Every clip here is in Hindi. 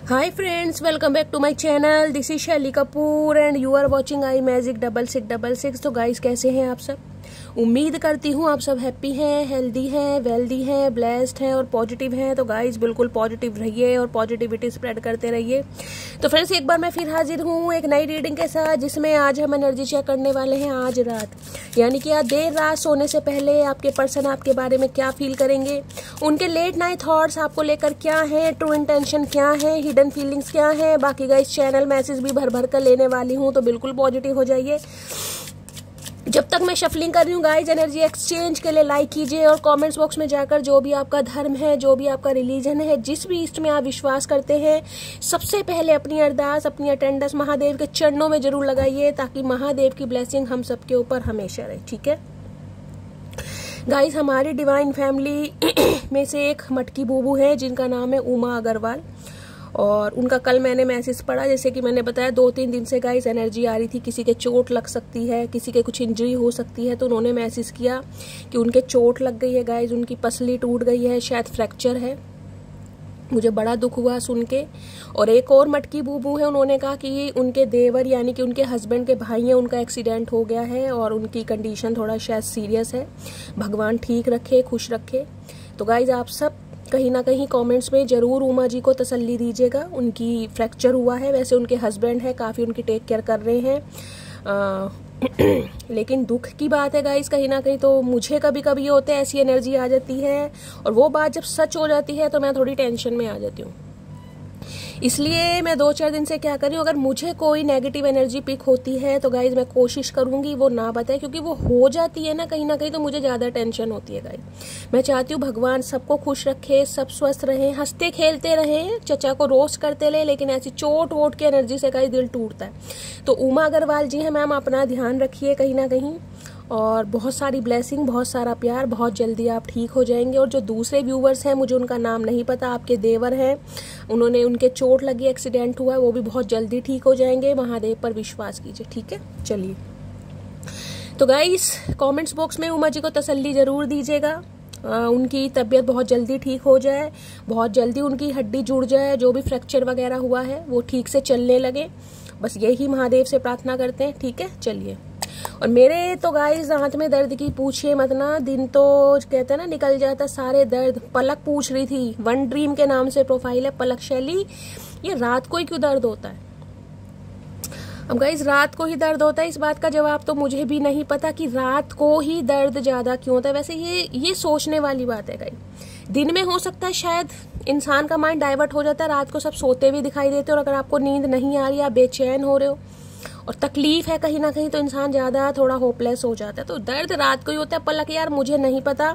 Hi friends, welcome back to my channel. This is शैली Kapoor and you are watching I magic 6666। तो गाइस कैसे हैं आप सब? उम्मीद करती हूँ आप सब हैप्पी हैं, हेल्दी हैं, वेल्दी हैं, ब्लेस्ड हैं और पॉजिटिव हैं। तो गाइस बिल्कुल पॉजिटिव रहिए और पॉजिटिविटी स्प्रेड करते रहिए। तो फ्रेंड्स एक बार मैं फिर हाजिर हूँ एक नई रीडिंग के साथ, जिसमें आज हम एनर्जी चेक करने वाले हैं आज रात, यानी कि आज देर रात सोने से पहले आपके पर्सन आपके बारे में क्या फील करेंगे, उनके लेट नाइट थॉट्स आपको लेकर क्या है, ट्रू इंटेंशन क्या है, हिडन फीलिंग्स क्या है। बाकी गाइस चैनल मैसेज भी भर भर कर लेने वाली हूँ, तो बिल्कुल पॉजिटिव हो जाइए। जब तक मैं शफलिंग कर रही हूँ गाइज, एनर्जी एक्सचेंज के लिए लाइक कीजिए और कमेंट्स बॉक्स में जाकर जो भी आपका धर्म है, जो भी आपका रिलीजन है, जिस भी इष्ट में आप विश्वास करते हैं, सबसे पहले अपनी अरदास, अपनी अटेंडेंस महादेव के चरणों में जरूर लगाइए, ताकि महादेव की ब्लेसिंग हम सबके ऊपर हमेशा रहे। ठीक है गाइज, हमारी डिवाइन फैमिली में से एक मटकी बूबू है जिनका नाम है उमा अग्रवाल, और उनका कल मैंने मैसेज पढ़ा। जैसे कि मैंने बताया 2-3 दिन से गाइस एनर्जी आ रही थी, किसी के चोट लग सकती है, किसी के कुछ इंजरी हो सकती है, तो उन्होंने मैसेज किया कि उनके चोट लग गई है गाइस, उनकी पसली टूट गई है, शायद फ्रैक्चर है। मुझे बड़ा दुख हुआ सुन के। और एक और मटकी बूबू है, उन्होंने कहा कि उनके देवर यानी कि उनके हस्बैंड के भाई हैं, उनका एक्सीडेंट हो गया है और उनकी कंडीशन थोड़ा शायद सीरियस है। भगवान ठीक रखे, खुश रखे। तो गाइज आप सब कहीं ना कहीं कमेंट्स में जरूर उमा जी को तसल्ली दीजिएगा। उनकी फ्रैक्चर हुआ है, वैसे उनके हस्बैंड है, काफ़ी उनकी टेक केयर कर रहे हैं। लेकिन दुख की बात है गाइस, कहीं ना कहीं तो मुझे कभी कभी ये होता है, ऐसी एनर्जी आ जाती है और वो बात जब सच हो जाती है तो मैं थोड़ी टेंशन में आ जाती हूँ। इसलिए मैं 2-4 दिन से क्या कर रही हूँ, अगर मुझे कोई नेगेटिव एनर्जी पिक होती है तो गाइज मैं कोशिश करूंगी वो ना बताए, क्योंकि वो हो जाती है ना कहीं ना कहीं तो मुझे ज्यादा टेंशन होती है गाइज। मैं चाहती हूँ भगवान सबको खुश रखे, सब स्वस्थ रहे, हंसते खेलते रहे, चचा को रोस्ट करते रहे, लेकिन ऐसी चोट वोट की एनर्जी से गाइज दिल टूटता है। तो उमा अग्रवाल जी है मैम, अपना ध्यान रखिए कहीं ना कहीं, और बहुत सारी ब्लेसिंग, बहुत सारा प्यार, बहुत जल्दी आप ठीक हो जाएंगे। और जो दूसरे व्यूवर्स हैं, मुझे उनका नाम नहीं पता, आपके देवर हैं, उन्होंने उनके चोट लगी, एक्सीडेंट हुआ, वो भी बहुत जल्दी ठीक हो जाएंगे। महादेव पर विश्वास कीजिए। ठीक है, चलिए। तो गाइस कमेंट्स बॉक्स में उमा जी को तसल्ली जरूर दीजिएगा, उनकी तबीयत बहुत जल्दी ठीक हो जाए, बहुत जल्दी उनकी हड्डी जुड़ जाए, जो भी फ्रैक्चर वगैरह हुआ है वो ठीक से चलने लगे। बस यही महादेव से प्रार्थना करते हैं। ठीक है, चलिए। और मेरे तो गाइस हाथ में दर्द की पूछिए मत ना, दिन तो कहते हैं ना निकल जाता सारे दर्द। पलक पूछ रही थी, वन ड्रीम के नाम से प्रोफाइल है, पलक शैली, ये रात को ही क्यों दर्द होता है? अब गाइस रात को ही दर्द होता है, इस बात का जवाब तो मुझे भी नहीं पता कि रात को ही दर्द ज्यादा क्यों होता है। वैसे ये सोचने वाली बात है गाइस। दिन में हो सकता है शायद इंसान का माइंड डाइवर्ट हो जाता है, रात को सब सोते हुए दिखाई देते हो, और अगर आपको नींद नहीं आ रही, आप बेचैन हो रहे हो और तकलीफ है कहीं ना कहीं, तो इंसान ज्यादा थोड़ा होपलेस हो जाता है। तो दर्द रात को ही होता है। पलक यार मुझे नहीं पता,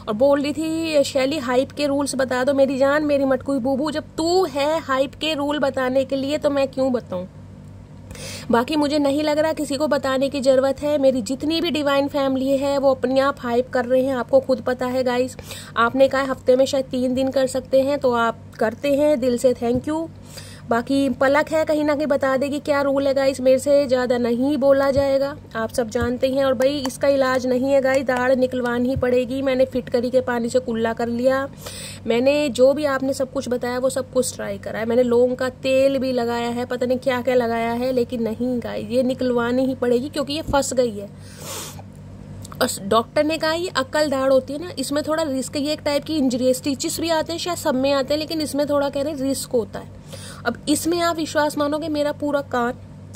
और बोल रही थी शैली हाइप के रूल्स बता दो। मेरी जान, मेरी मटकुई बूबू, जब तू है हाइप के रूल बताने के लिए तो मैं क्यों बताऊं? बाकी मुझे नहीं लग रहा किसी को बताने की जरूरत है। मेरी जितनी भी डिवाइन फैमिली है वो अपने आप हाइप कर रहे हैं, आपको खुद पता है गाइस। आपने कहा हफ्ते में शायद 3 दिन कर सकते हैं, तो आप करते हैं, दिल से थैंक यू। बाकी पलक है, कहीं ना कहीं बता देगी क्या रूल है गाइस। मेरे से ज्यादा नहीं बोला जाएगा, आप सब जानते हैं। और भाई इसका इलाज नहीं है गाइस, दाढ़ निकलवानी ही पड़ेगी। मैंने फिटकरी के पानी से कुल्ला कर लिया, मैंने जो भी आपने सब कुछ बताया वो सब कुछ ट्राई करा है, मैंने लौंग का तेल भी लगाया है, पता नहीं क्या क्या लगाया है, लेकिन नहीं गाइस ये निकलवानी ही पड़ेगी, क्योंकि ये फंस गई है। और डॉक्टर ने कहा ये अक्ल दाढ़ होती है ना, इसमें थोड़ा रिस्क, ये एक टाइप की इंजरी है। स्टिचेस भी आते हैं शायद, सब में आते हैं, लेकिन इसमें थोड़ा कह रहे हैं रिस्क होता है। अब इसमें आप विश्वास मानोगे, मेरा पूरा कान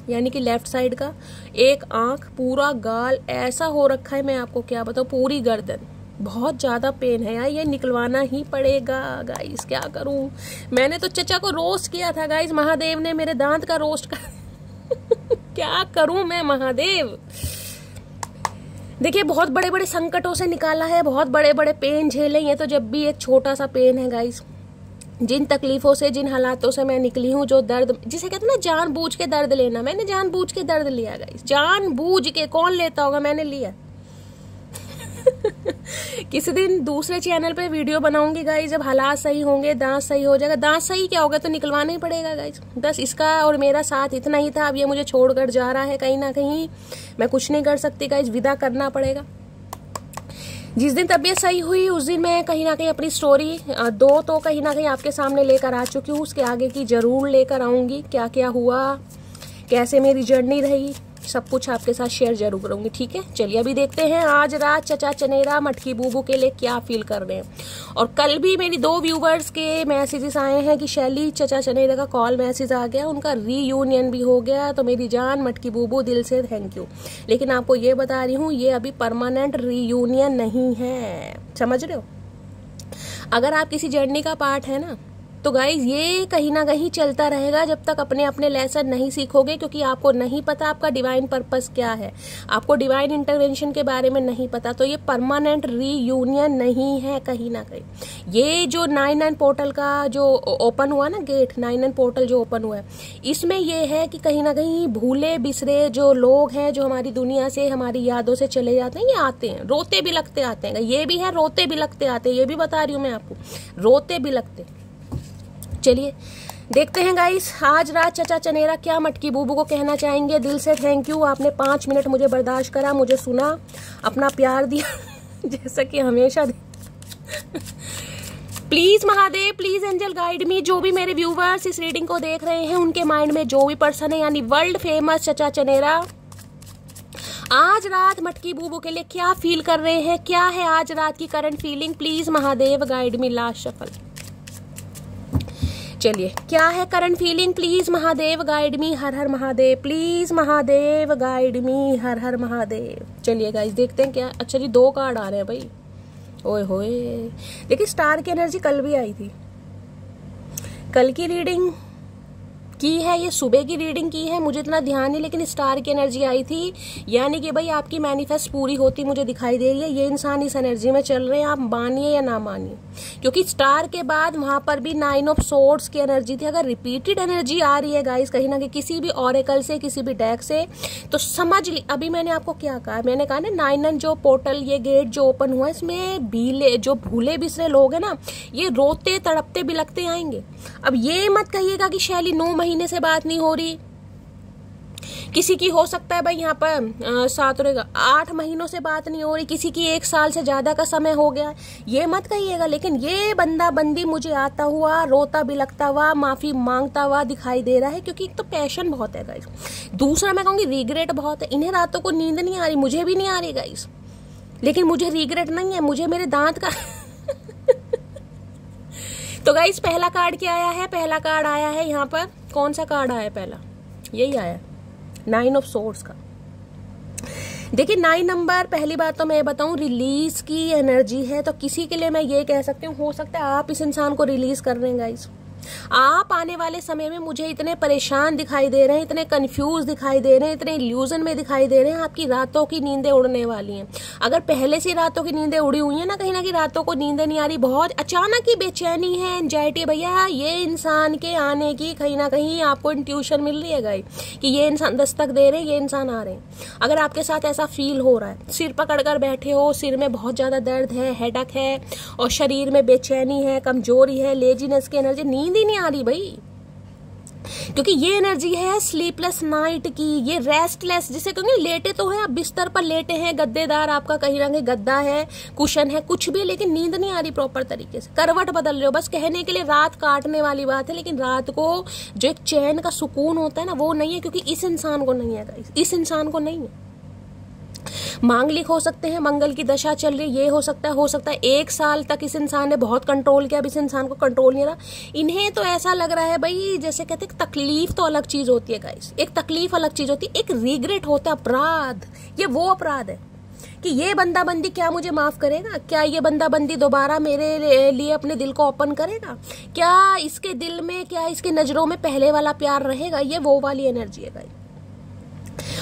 यानी कि लेफ्ट साइड का, एक आंख, पूरा गाल ऐसा हो रखा है, मैं आपको क्या बताऊं, पूरी गर्दन, बहुत ज्यादा पेन है यार, ये निकलवाना ही पड़ेगा गाइस। क्या करूं? मैंने तो चचा को रोस्ट किया था गाइस, महादेव ने मेरे दांत का रोस्ट कर क्या करूं मैं महादेव? देखिए बहुत बड़े बड़े संकटों से निकाला है, बहुत बड़े बड़े पेन झेले हैं, तो जब भी एक छोटा सा पेन है गाइस, जिन तकलीफों से, जिन हालातों से मैं निकली हूँ, जो दर्द जिसे कहते हैं ना जानबूझ के दर्द लेना, मैंने जानबूझ के दर्द लिया गाइस, जानबूझ के। कौन लेता होगा? मैंने लिया। किसी दिन दूसरे चैनल पे वीडियो बनाऊंगी गाइस, जब हालात सही होंगे, दांत सही हो जाएगा। दांत सही क्या होगा तो निकलवाना ही पड़ेगा गाइस। बस इसका और मेरा साथ इतना ही था। अब ये मुझे छोड़कर जा रहा है कहीं ना कहीं, मैं कुछ नहीं कर सकती गाइस, विदा करना पड़ेगा। जिस दिन तबीयत सही हुई उस दिन मैं कहीं ना कहीं अपनी स्टोरी दो तो कहीं ना कहीं आपके सामने लेकर आ चुकी हूँ, उसके आगे की जरूर लेकर आऊंगी। क्या क्या हुआ, कैसे मेरी जर्नी रही, सब कुछ आपके साथ शेयर जरूर करूंगी। ठीक है, चलिए अभी देखते हैं आज रात चचा चनेरा मटकी बूबू के लिए क्या फील कर रहे हैं। और कल भी मेरी 2 व्यूवर्स के मैसेजेस आए हैं कि शैली चचा चनेरा का कॉल मैसेज आ गया, उनका रीयूनियन भी हो गया। तो मेरी जान मटकी बूबू दिल से थैंक यू। लेकिन आपको ये बता रही हूँ, ये अभी परमानेंट रीयूनियन नहीं है, समझ रहे हो। अगर आप किसी जर्नी का पार्ट है ना, तो गाइज ये कहीं ना कहीं चलता रहेगा जब तक अपने अपने लेसन नहीं सीखोगे, क्योंकि आपको नहीं पता आपका डिवाइन पर्पस क्या है, आपको डिवाइन इंटरवेंशन के बारे में नहीं पता। तो ये परमानेंट रीयूनियन नहीं है कहीं ना कहीं। ये जो 99 पोर्टल का जो ओपन हुआ ना, गेट 99 पोर्टल जो ओपन हुआ है, इसमें ये है कि कहीं ना कहीं भूले बिसरे जो लोग हैं, जो हमारी दुनिया से हमारी यादों से चले जाते हैं, ये आते हैं, रोते भी लगते आते हैं। ये भी है रोते भी लगते आते हैं, ये भी बता रही हूँ मैं आपको, रोते भी लगते। चलिए देखते हैं गाइस, आज रात चचा चनेरा क्या मटकी बूबू को कहना चाहेंगे। दिल से थैंक यू, आपने 5 मिनट मुझे बर्दाश्त करा, मुझे सुना, अपना प्यार दिया जैसा कि हमेशा please Mahadev, please angel guide me. जो भी मेरे व्यूवर्स इस रीडिंग को देख रहे हैं, उनके माइंड में जो भी पर्सन है, यानी वर्ल्ड फेमस चचा चनेरा, आज रात मटकी बूबू के लिए क्या फील कर रहे हैं, क्या है आज रात की current feeling. Please Mahadev guide me. Last shuffle. चलिए क्या है current feeling, please Mahadev guide me. Har Har Mahadev, please Mahadev guide me. Har Har Mahadev. चलिए गाइस देखते हैं क्या। अच्छा जी 2 कार्ड आ रहे हैं भाई, ओए होए। देखिए स्टार की एनर्जी कल भी आई थी, कल की रीडिंग की है, ये सुबह की रीडिंग की है, मुझे इतना ध्यान नहीं, लेकिन स्टार की एनर्जी आई थी। यानी कि भाई आपकी मैनिफेस्ट पूरी होती मुझे दिखाई दे रही है। ये इंसान इस एनर्जी में चल रहे हैं, आप मानिए या ना मानिए, क्योंकि स्टार के बाद वहां पर भी 9 ऑफ सोर्ड्स की एनर्जी थी। अगर रिपीटेड एनर्जी आ रही है गाइस कहीं ना कहीं किसी भी ऑरेकल से, किसी भी डेक से, तो समझ ली। अभी मैंने आपको क्या कहा, मैंने कहा ना 99 जो पोर्टल, ये गेट जो ओपन हुआ, इसमें जो भूले बिसरे लोग है ना, ये रोते तड़पते बिलखते आएंगे। अब ये मत कहिएगा कि शैली 9 महीने से बात नहीं हो रही, किसी की हो सकता है भाई यहाँ पर 7 रहेगा 8 महीनों से बात नहीं हो रही, किसी की 1 साल से ज्यादा का समय हो गया, ये मत कहिएगा। लेकिन ये बंदा बंदी मुझे आता हुआ, रोता बिलखता हुआ, माफी मांगता हुआ दिखाई दे रहा है, क्योंकि एक तो पैशन बहुत है गाइस, दूसरा मैं कहूंगी रिग्रेट बहुत है। इन्हें रातों को नींद नहीं आ रही, मुझे भी नहीं आ रही गाइस, लेकिन मुझे रिग्रेट नहीं है, मुझे मेरे दांत का तो गाइस पहला कार्ड क्या आया है, पहला कार्ड आया है यहाँ पर, कौन सा कार्ड आया पहला, यही आया 9 ऑफ सोर्ड्स का। देखिए 9 नंबर, पहली बात तो मैं बताऊं रिलीज की एनर्जी है, तो किसी के लिए मैं ये कह सकती हूँ, हो सकता है आप इस इंसान को रिलीज कर रहे हैं गाइस। आप आने वाले समय में मुझे इतने परेशान दिखाई दे रहे हैं, इतने कंफ्यूज दिखाई दे रहे हैं, इतने इल्यूजन में दिखाई दे रहे हैं, आपकी रातों की नींदें उड़ने वाली हैं। अगर पहले से रातों की नींदें उड़ी हुई है ना, कहीं ना कहीं रातों को नींदें नहीं आ रही, बहुत अचानक ही बेचैनी है, एंजाइटी, भैया ये इंसान के आने की कहीं ना कहीं आपको इंट्यूशन मिल रही है गाइस कि ये इंसान दस्तक दे रहे हैं, ये इंसान आ रहे हैं। अगर आपके साथ ऐसा फील हो रहा है, सिर पकड़कर बैठे हो, सिर में बहुत ज्यादा दर्द है, हेडेक है, और शरीर में बेचैनी है, कमजोरी है, लेजीनेस की एनर्जी, नींद ही नहीं आ रही भाई, क्योंकि ये एनर्जी है स्लीपलेस नाइट की, ये रेस्टलेस, जिसे कहेंगे लेटे तो है आप बिस्तर पर लेटे हैं, गद्देदार आपका कहीं ना कहीं गद्दा है, कुशन है, कुछ भी, लेकिन नींद नहीं आ रही प्रॉपर तरीके से, करवट बदल रहे हो, बस कहने के लिए रात काटने वाली बात है, लेकिन रात को जो एक चैन का सुकून होता है ना, वो नहीं है, क्योंकि इस इंसान को नहीं है गाइस, इस इंसान को नहीं है। मांगलिक हो सकते हैं, मंगल की दशा चल रही, ये हो सकता है 1 साल तक इस इंसान ने बहुत कंट्रोल किया, अब इस इंसान को कंट्रोल नहीं रहा। इन्हें तो ऐसा लग रहा है भाई, जैसे कहते हैं तकलीफ तो अलग चीज होती है गाइस, एक तकलीफ अलग चीज होती है, एक रिग्रेट होता है, अपराध, ये वो अपराध है कि ये बंदा बंदी क्या मुझे माफ करेगा, क्या ये बंदा बंदी दोबारा मेरे लिए अपने दिल को ओपन करेगा, क्या इसके दिल में, क्या इसकी नजरों में पहले वाला प्यार रहेगा, ये वो वाली एनर्जी है गाइस।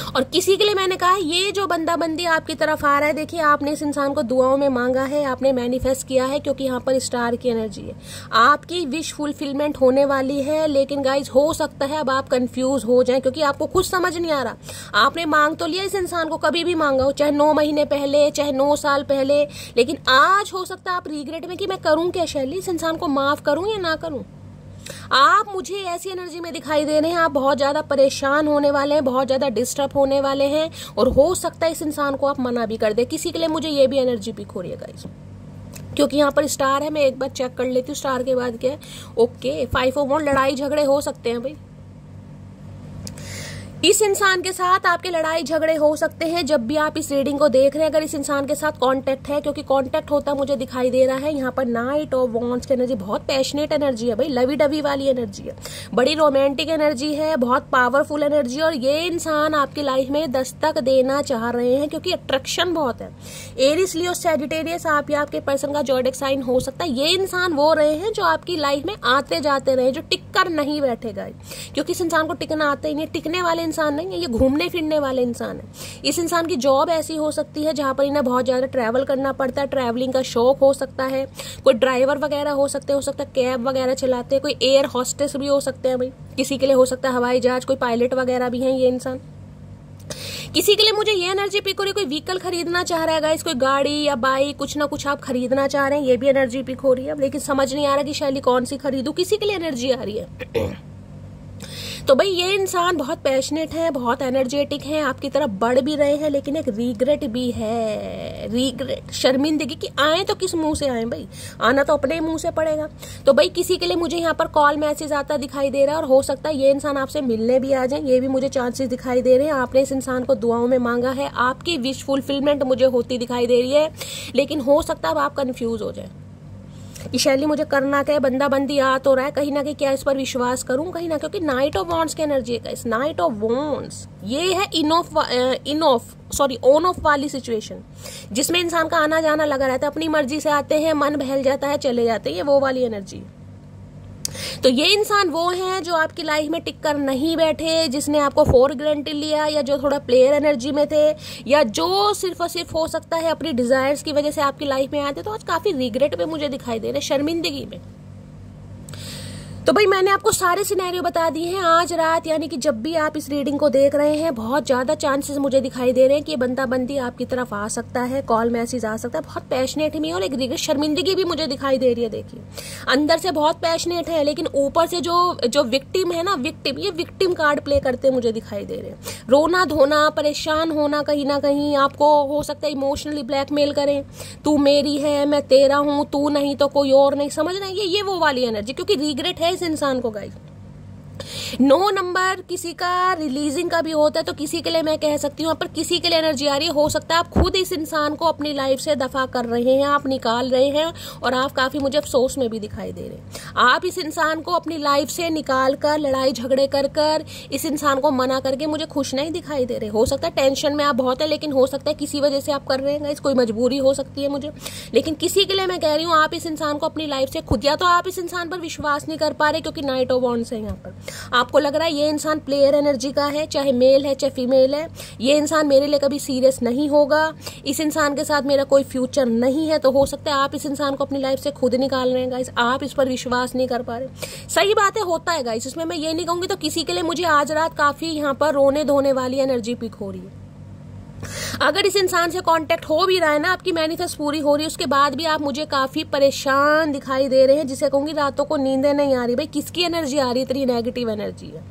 और किसी के लिए मैंने कहा ये जो बंदा बंदी आपकी तरफ आ रहा है, देखिए आपने इस इंसान को दुआओं में मांगा है, आपने मैनिफेस्ट किया है, क्योंकि यहाँ पर स्टार की एनर्जी है, आपकी विश फुलफिलमेंट होने वाली है। लेकिन गाइज हो सकता है अब आप कंफ्यूज हो जाएं, क्योंकि आपको खुद समझ नहीं आ रहा। आपने मांग तो लिया इस इंसान को, कभी भी मांगा हो, चाहे 9 महीने पहले, चाहे 9 साल पहले, लेकिन आज हो सकता है आप रिग्रेट में कि मैं करूं क्या शैली, इस इंसान को माफ करूं या ना करूं। आप मुझे ऐसी एनर्जी में दिखाई दे रहे हैं, आप बहुत ज्यादा परेशान होने वाले हैं, बहुत ज्यादा डिस्टर्ब होने वाले हैं, और हो सकता है इस इंसान को आप मना भी कर दे। किसी के लिए मुझे ये भी एनर्जी पिक हो रही है गाइस, क्योंकि यहाँ पर स्टार है। मैं एक बार चेक कर लेती हूँ स्टार के बाद क्या है। ओके, 5 ऑफ वांड, लड़ाई झगड़े हो सकते हैं भाई। इस इंसान के साथ आपके लड़ाई झगड़े हो सकते हैं जब भी आप इस रीडिंग को देख रहे हैं। अगर इस इंसान के साथ कांटेक्ट है, क्योंकि कांटेक्ट होता मुझे दिखाई दे रहा है। यहाँ पर नाइट ऑफ वॉन्ड्स की एनर्जी बहुत पैशनेट एनर्जी है भाई, लवी डवी वाली एनर्जी है, बड़ी रोमांटिक एनर्जी है, बहुत पावरफुल एनर्जी। और ये इंसान आपकी लाइफ में दस्तक देना चाह रहे हैं, क्योंकि अट्रैक्शन बहुत है। एरिस, लियो, सैजिटेरियस आप या आपके पर्सन का ज़ोडिएक साइन हो सकता है। ये इंसान वो रहे हैं जो आपकी लाइफ में आते जाते रहे, जो टिक कर नहीं बैठेगा, क्योंकि इस इंसान को टिकना आता ही नहीं। टिकने वाले इंसान नहीं है, ये घूमने फिरने वाले इंसान है। इस इंसान की जॉब ऐसी हो सकती है जहां पर इन्हें बहुत ज्यादा ट्रैवल करना पड़ता है, ट्रैवलिंग का शौक हो सकता है। कोई ड्राइवर वगैरह हो सकते हैं, हो सकता है कैब वगैरह चलाते हैं, कोई एयर हॉस्टेस भी हो सकते हैं भाई, किसी के लिए हो सकता है हवाई जहाज, कोई पायलट वगैरह भी है ये इंसान। किसी के लिए मुझे ये एनर्जी पिक हो रही है, कोई व्हीकल खरीदना चाह रहा है गाइस, कोई गाड़ी या बाइक, कुछ ना कुछ आप खरीदना चाह रहे हैं, ये भी एनर्जी पिक हो रही है। लेकिन समझ नहीं आ रहा कि शैली कौन सी खरीदूं, किसी के लिए एनर्जी आ रही है। तो भाई ये इंसान बहुत पैशनेट है, बहुत एनर्जेटिक है, आपकी तरफ बढ़ भी रहे हैं, लेकिन एक रिग्रेट भी है। रिग्रेट, शर्मिंदगी की आए तो किस मुंह से आए भाई, आना तो अपने मुंह से पड़ेगा। तो भाई किसी के लिए मुझे यहाँ पर कॉल मैसेज आता दिखाई दे रहा है, और हो सकता है ये इंसान आपसे मिलने भी आ जाए, ये भी मुझे चांसेस दिखाई दे रहे हैं। आपने इस इंसान को दुआओं में मांगा है, आपकी विश फुलफिलमेंट मुझे होती दिखाई दे रही है। लेकिन हो सकता है अब आप कंफ्यूज हो जाए कि शैली मुझे करना क्या है, बंदा बंदी आ तो रहा है, कहीं ना कहीं क्या इस पर विश्वास करूं, कहीं ना, क्योंकि नाइट ऑफ वॉन्ड्स की एनर्जी है इस नाइट ऑफ वॉन्ड्स। ये है ऑन ऑफ वाली सिचुएशन, जिसमें इंसान का आना जाना लगा रहता है, अपनी मर्जी से आते हैं, मन बहल जाता है, चले जाते हैं, ये वो वाली एनर्जी। तो ये इंसान वो है जो आपकी लाइफ में टिक कर नहीं बैठे, जिसने आपको फॉर ग्रांटेड लिया, या जो थोड़ा प्लेयर एनर्जी में थे, या जो सिर्फ और सिर्फ हो सकता है अपनी डिजायर्स की वजह से आपकी लाइफ में आए थे। तो आज काफी रिग्रेट पे मुझे दिखाई दे रहे, शर्मिंदगी में। तो भाई मैंने आपको सारे सिनेरियो बता दिए हैं आज रात, यानी कि जब भी आप इस रीडिंग को देख रहे हैं, बहुत ज्यादा चांसेस मुझे दिखाई दे रहे हैं कि ये बंदा बंदी आपकी तरफ आ सकता है, कॉल मैसेज आ सकता है। बहुत पैशनेट है, और एक शर्मिंदगी भी मुझे दिखाई दे रही है। देखिए अंदर से बहुत पैशनेट है, लेकिन ऊपर से जो विक्टिम है ना, ये विक्टिम कार्ड प्ले करते मुझे दिखाई दे रहे हैं। रोना धोना, परेशान होना, कहीं ना कहीं आपको हो सकता है इमोशनली ब्लैकमेल करें, तू मेरी है, मैं तेरा हूं, तू नहीं तो कोई और नहीं, समझ रहे हैं, ये वो वाली एनर्जी। क्योंकि रिग्रेट है इस इंसान को गाइस। 9 नंबर किसी का रिलीजिंग का भी होता है, तो किसी के लिए मैं कह सकती हूँ, पर किसी के लिए एनर्जी आ रही है, हो सकता है आप खुद इस इंसान को अपनी लाइफ से दफा कर रहे हैं, आप निकाल रहे हैं, और आप काफी मुझे अफसोस में भी दिखाई दे रहे हैं। आप इस इंसान को अपनी लाइफ से निकाल कर, लड़ाई झगड़े कर इस इंसान को मना करके मुझे खुश नहीं दिखाई दे रहे। हो सकता है टेंशन में आप बहुत है, लेकिन हो सकता है किसी वजह से आप कर रहे हैं, कोई मजबूरी हो सकती है मुझे। लेकिन किसी के लिए मैं कह रही हूँ, आप इस इंसान को अपनी लाइफ से खुद, या तो आप इस इंसान पर विश्वास नहीं कर पा रहे, क्योंकि नाइट ऑफ वॉन्ड्स है यहाँ पर, आपको लग रहा है ये इंसान प्लेयर एनर्जी का है, चाहे मेल है चाहे फीमेल है, ये इंसान मेरे लिए कभी सीरियस नहीं होगा, इस इंसान के साथ मेरा कोई फ्यूचर नहीं है। तो हो सकता है आप इस इंसान को अपनी लाइफ से खुद निकाल रहे हैं गाइस, आप इस पर विश्वास नहीं कर पा रहे। सही बात है, होता है गाइस, इसमें मैं ये नहीं कहूंगी। तो किसी के लिए मुझे आज रात काफी यहाँ पर रोने धोने वाली एनर्जी पिक हो रही है। अगर इस इंसान से कांटेक्ट हो भी रहा है ना, आपकी मैनिफेस्ट पूरी हो रही है, उसके बाद भी आप मुझे काफी परेशान दिखाई दे रहे हैं, जिसे कहूंगी रातों को नींदें नहीं आ रही। भाई किसकी एनर्जी आ रही है, इतनी नेगेटिव एनर्जी है।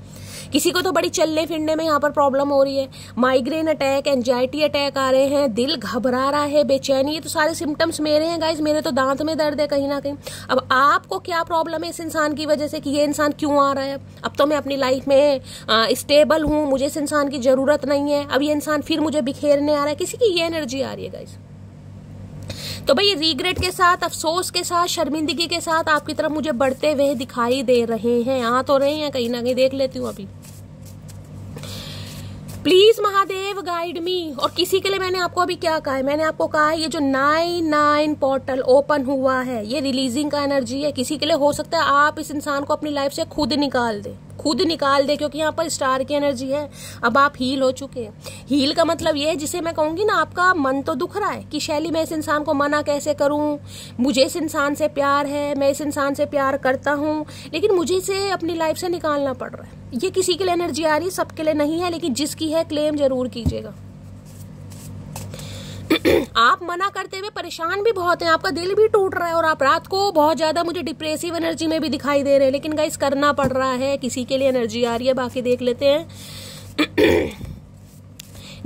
किसी को तो बड़ी चलने फिरने में यहाँ पर प्रॉब्लम हो रही है, माइग्रेन अटैक, एंजाइटी अटैक आ रहे हैं, दिल घबरा रहा है, बेचैनी, ये तो सारे सिम्टम्स मेरे हैं गाइज। मेरे तो दांत में दर्द है कहीं ना कहीं। अब आपको क्या प्रॉब्लम है इस इंसान की वजह से, कि ये इंसान क्यों आ रहा है? अब तो मैं अपनी लाइफ में स्टेबल हूँ, मुझे इस इंसान की जरूरत नहीं है, अब ये इंसान फिर मुझे बिखेरने आ रहा है, किसी की ये एनर्जी आ रही है गाइज। तो भाई ये रिग्रेट के साथ, अफसोस के साथ, शर्मिंदगी के साथ आपकी तरफ मुझे बढ़ते हुए दिखाई दे रहे हैं, आ तो रहे हैं कहीं ना कहीं, देख लेती हूँ अभी। प्लीज महादेव गाइड मी। और किसी के लिए मैंने आपको अभी क्या कहा है, मैंने आपको कहा है ये जो 9 पोर्टल ओपन हुआ है, ये रिलीजिंग का एनर्जी है। किसी के लिए हो सकता है आप इस इंसान को अपनी लाइफ से खुद निकाल दे, क्योंकि यहाँ पर स्टार की एनर्जी है। अब आप हील हो चुके हैं। हील का मतलब ये है, जिसे मैं कहूंगी ना, आपका मन तो दुख रहा है कि शैली मैं इस इंसान को मना कैसे करूं, मुझे इस इंसान से प्यार है, मैं इस इंसान से प्यार करता हूं, लेकिन मुझे इसे अपनी लाइफ से निकालना पड़ रहा है। ये किसी के लिए एनर्जी आ रही है, सबके लिए नहीं है, लेकिन जिसकी है क्लेम जरूर कीजिएगा। आप मना करते हुए परेशान भी बहुत हैं, आपका दिल भी टूट रहा है और आप रात को बहुत ज्यादा मुझे डिप्रेसिव एनर्जी में भी दिखाई दे रहे हैं, लेकिन गाइस करना पड़ रहा है, किसी के लिए एनर्जी आ रही है, बाकी देख लेते हैं।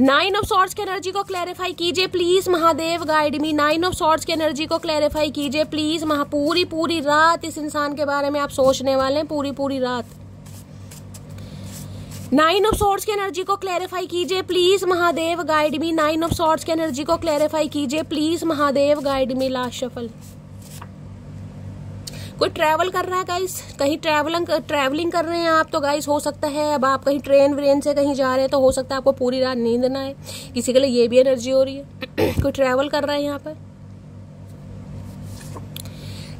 9 ऑफ सॉर्ड्स की एनर्जी को क्लैरिफाई कीजिए please Mahadev, guide me. 9 of swords की एनर्जी को क्लैरिफाई कीजिए प्लीज पूरी रात इस इंसान के बारे में आप सोचने वाले हैं, पूरी रात। 9 ऑफ सॉर्ड्स की एनर्जी को क्लैरिफाई कीजिए please Mahadev, guide me. 9 of swords की एनर्जी को क्लैरिफाई कीजिए please Mahadev, guide me. Last shuffle. कोई ट्रैवल कर रहा है गाइस, कहीं ट्रैवलिंग कर रहे हैं आप, तो गाइस हो सकता है अब आप कहीं ट्रेन से कहीं जा रहे हैं, तो हो सकता है आपको पूरी रात नींद ना आए, किसी के लिए ये भी एनर्जी हो रही है। कोई ट्रैवल कर रहा है यहाँ पर।